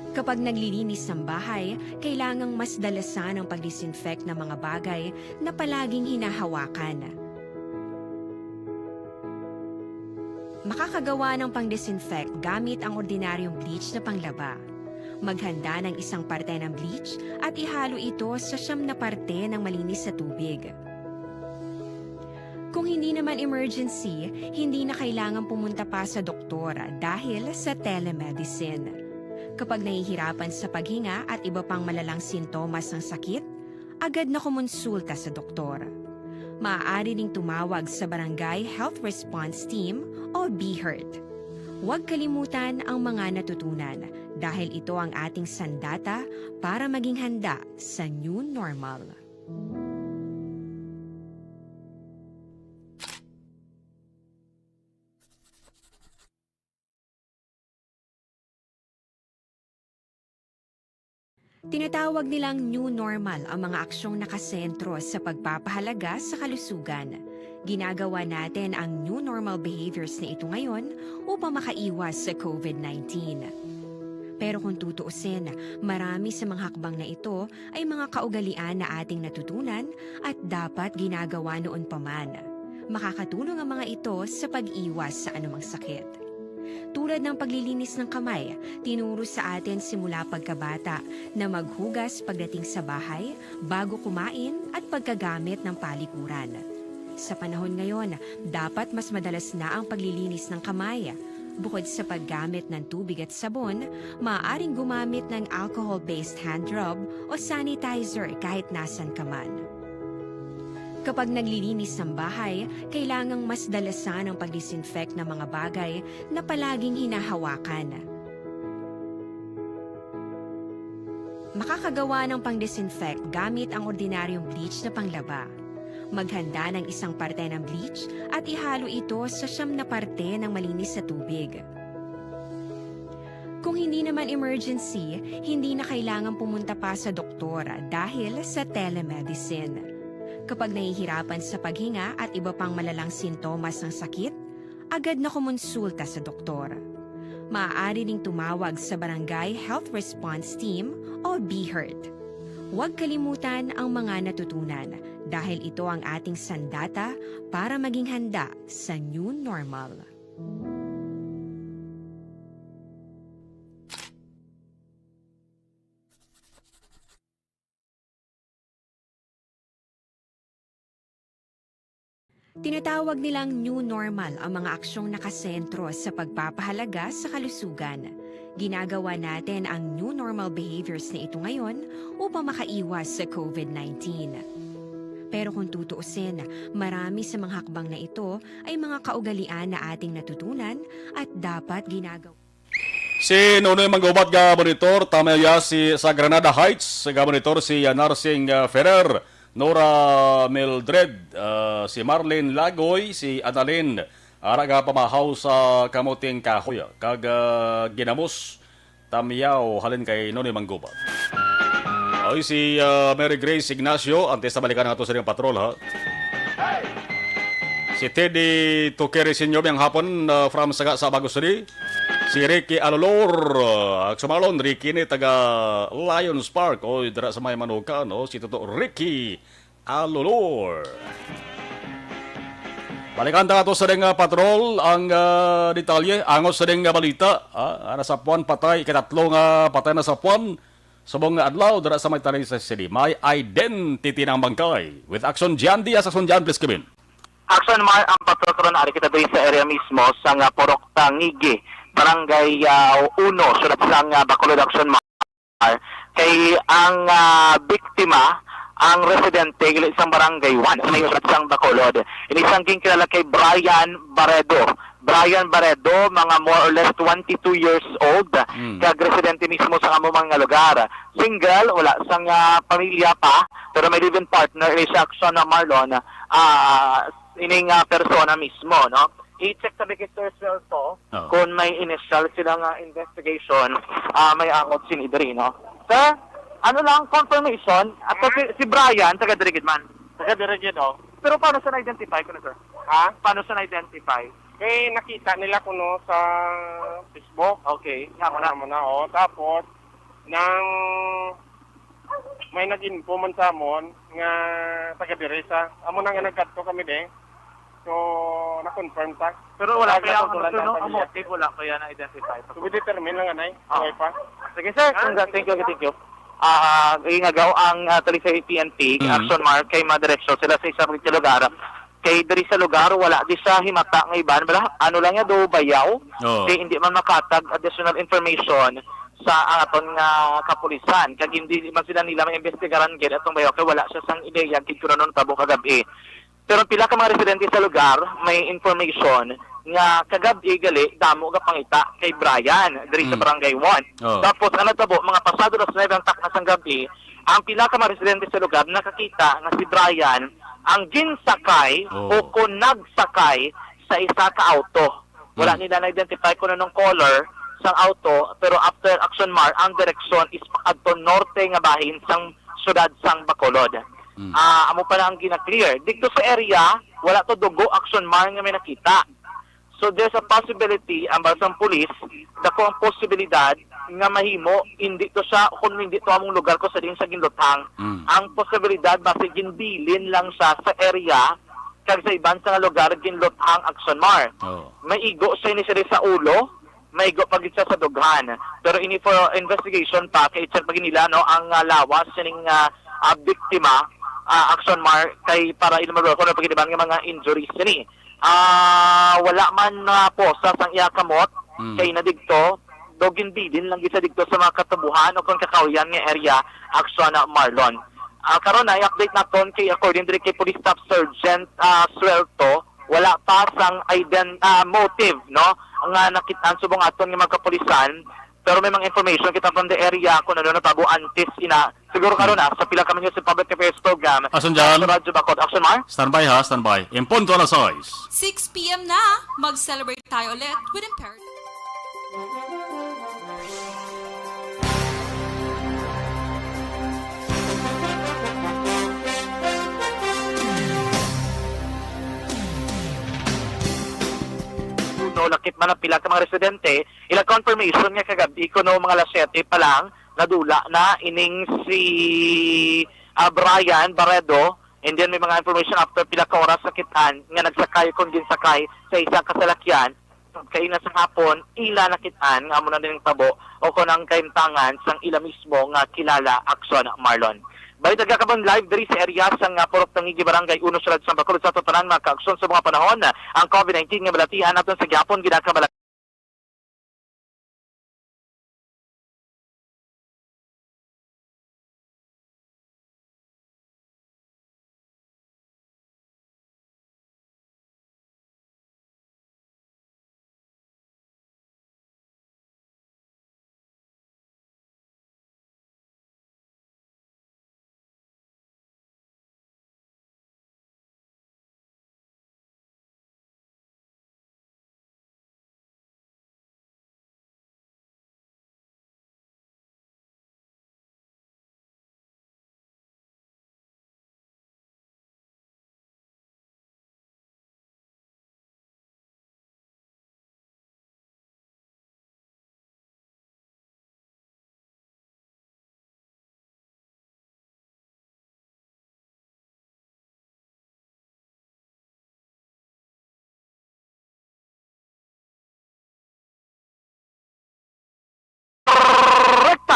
Kapag naglilinis ng bahay, kailangang mas dalasan ang pag-disinfect ng mga bagay na palaging hinahawakan. Makakagawa ng pang-disinfect gamit ang ordinaryong bleach na panglaba. Maghanda ng isang parte ng bleach at ihalo ito sa 9 na parte ng malinis na tubig. Kung hindi naman emergency, hindi na kailangan pumunta pa sa doktor dahil sa telemedicine. Kapag nahihirapan sa paghinga at iba pang malalang sintomas ng sakit, agad na kumonsulta sa doktor. Maaari ding tumawag sa Barangay Health Response Team o BHERT. Huwag kalimutan ang mga natutunan dahil ito ang ating sandata para maging handa sa new normal. Tinatawag nilang new normal ang mga aksyong nakasentro sa pagpapahalaga sa kalusugan. Ginagawa natin ang new normal behaviors na ito ngayon upang makaiwas sa COVID-19. Pero kung tutuusin, marami sa mga hakbang na ito ay mga kaugalian na ating natutunan at dapat ginagawa noon pa man. Makakatulong ang mga ito sa pag-iwas sa anumang sakit. Tulad ng paglilinis ng kamay, tinuro sa atin simula pagkabata na maghugas pagdating sa bahay, bago kumain at pagkagamit ng palikuran. Sa panahon ngayon, dapat mas madalas na ang paglilinis ng kamay. Bukod sa paggamit ng tubig at sabon, maaaring gumamit ng alcohol-based hand rub o sanitizer kahit nasan ka man. Kapag naglilinis ng bahay, kailangang mas dalasan ang pag-disinfect ng mga bagay na palaging hinahawakan. Makakagawa ng pang-disinfect gamit ang ordinaryong bleach na panglaba. Maghanda ng isang parte ng bleach at ihalo ito sa 9 na parte ng malinis na tubig. Kung hindi naman emergency, hindi na kailangan pumunta pa sa doktor dahil sa telemedicine. Kapag nahihirapan sa paghinga at iba pang malalang sintomas ng sakit, agad na kumonsulta sa doktor. Maaari ring tumawag sa Barangay Health Response Team o BHERT. Huwag kalimutan ang mga natutunan dahil ito ang ating sandata para maging handa sa new normal. Tinatawag nilang new normal ang mga aksyong nakasentro sa pagpapahalaga sa kalusugan. Ginagawa natin ang new normal behaviors na ito ngayon upang makaiwas sa COVID-19. Pero kung tutuusin, marami sa mga hakbang na ito ay mga kaugalian na ating natutunan at dapat ginagawa. Si Nunoy Manggubat ga monitor tamaya si sa Granada Heights ga monitor si Narsing Ferrer, Nora Mildred, si Marlene Lagoy, si Annalyn araga pamahaw sa Kamuting Kahoy kag ginamos tamyaw halin kay Nunoy Manggubat. Ay si Mary Grace Ignacio antes na balikan nato sa iyong patrol ha. Si Teddy Tukeri Senior yang hapon from Saga sa Bagos City. Si Ricky Alolor, sumalon Ricky ni taga Lions Park o dira sa may Manuka no si Toto Ricky Alolor. Balikan ta ato sa ding patrol ang detalye angos sa ding balita ana sa Puan patay ikatatlo nga patay na sa Puan subong nga adlaw dira sa may Talisay City. May identity ng bangkay with Action Jan Diaz. Action Jan, please come in. Action Mar ang patrol na ari kita diri sa area mismo sa nga Porok Tangigi, Barangay 1, sulat lang Bacolod. Action Mar kay ang biktima ang residente ng isang barangay 1 sa may sulat sang Bacolod. Inisang kilala kay Brian Baredo. Brian Baredo, mga more or less 22 years old, kag residente mismo sa among mga lugar. Single, wala sang pamilya pa, pero may live-in partner, sa Action na Marlon, ining persona mismo, no? I-check sa register to kung may initial silang investigation, may angot sinidri, no? Sir, ano lang, confirmation, at si Brian, taga-dirigid man. Taga-dirigid, oh. Pero paano siya na-identify ko na, sir? Ha? Paano siya na-identify? Eh, nakita nila ko no sa Facebook. Okay. Nga mo na. Oh. Tapos, nang may nag-info man sa amon nga taga-diresa. Amo na nga nagkadto kami din. So, na-confirm ta. Pero wala kaya ang motive, wala kaya na-identify. So, we determine lang anay. Okay pa. Sige, sir. Thank you. Ingagaw ang Talisay PNP, Action Mark, kay madireksyon sila sa isang lugar. Kay diri sa lugar, wala di sa himata ng iban. Ano lang do bayaw. Kay hindi man makatag additional information sa aton nga kapulisan. Kag hindi man sila nila ma-investigaran gid atong bayaw. Kay wala siya sang ideya kid kuno tabo kagabi. Pero pila ka mga residente sa lugar, may information nga kagabi gali damo ga pangita kay Brian diri sa Barangay 1. Tapos ano tabo mga pasado na 9 tak na sang gabi, ang pila ka mga residente sa lugar nakakita nga si Brian ang ginsakay o kung nagsakay sa isa ka auto. Wala nila na-identify kung anong color sang auto, pero after Action Mar, ang direksyon is adto norte nga bahin sang syudad sang Bacolod. Amo pa na ang gina-clear. Dito sa area, wala to dugo Action Mar nga may nakita. So there's a possibility, ang bansang pulis, dako ang posibilidad nga mahimo hindi to siya kung hindi to among lugar ko sa din sa ginlutang. Ang posibilidad base ginbilin lang siya sa area kag sa iban sa nga lugar ginlutang Action Mar. Maigo sa ini siya sa ulo, maigo pagit siya sa dughan. Pero ini for investigation pa kay check pag nila no ang lawas sining biktima Action Mar kay para ilmaro ko na paginiban nga mga injuries ni. Wala man po sa sang iya kamot kay nadigto dogin bidin lang gisa digto sa mga katubuhan o kung kakauyan nga area Action Marlon. Karon na i-update naton kay according to kay Police Staff Sergeant Suelto, wala pa sang motive no nga nakitaan subong aton nga magkapulisan, pero may mga information kita from the area kung ano natago antes ina siguro karon sa pila kami sa public affairs program. Asan dyan? Sa Radyo Bacol. Action Mar? Standby ha, standby. Impunto alas 6. 6 p.m. na, mag-celebrate tayo ulit with Imperative. No, lakip man ang pila ka mga residente, ila confirmation nga kagabi ko no mga alas 7 pa lang nadula na ining si Brian Barredo, and then may mga information after pila ka oras sa kitaan nga nagsakay kung din sakay sa isang kasalakyan kay na sa hapon ila nakitaan nga amo na din tabo o kunang kaimtangan sang ila mismo nga kilala Action Marlon. Balik nagkakabang live diri sa area sang Purok Tangigi Barangay 1 Sulad sa Bacolod sa totanan mga ka-aksyon sa mga panahon ang COVID-19 nga balatian naton sa gyapon ginakabalatian.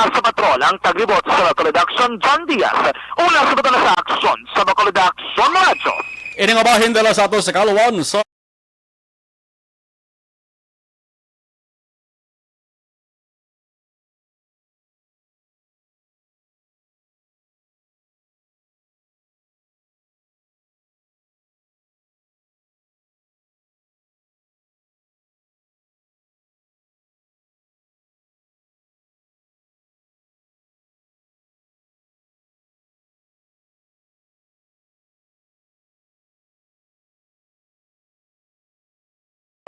Sa patrol ang taglibot sa Bacolod Action John Diaz. Una sa batala sa aksyon sa Bacolod Action Radyo. Ini nga bahin dala sa ato sa kaluwan sa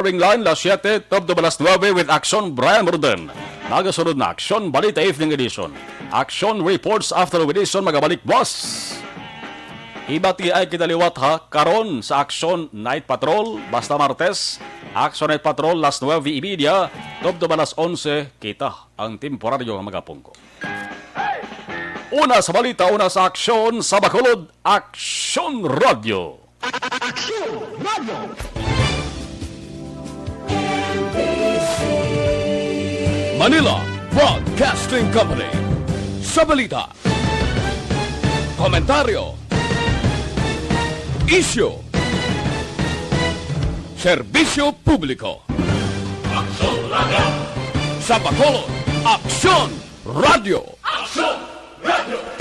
line las 7, top 9 with Action Brian Morden. Nagasunod na Action Balita Evening Edition. Action Reports Afternoon Edition magabalik boss. Ibati ay kitaliwat ha karon sa Action Night Patrol basta Martes. Action Night Patrol las 9:30, top 11 kita ang temporaryo nga magapungko. Una sa balita, una sa Action sa Bacolod, Action Radio. Action Radio. Manila Broadcasting Company. Sa balita, komentaryo, isyu, serbisyo publiko. Action Radio. Sa Bacolod, Action Radio. Action Radio.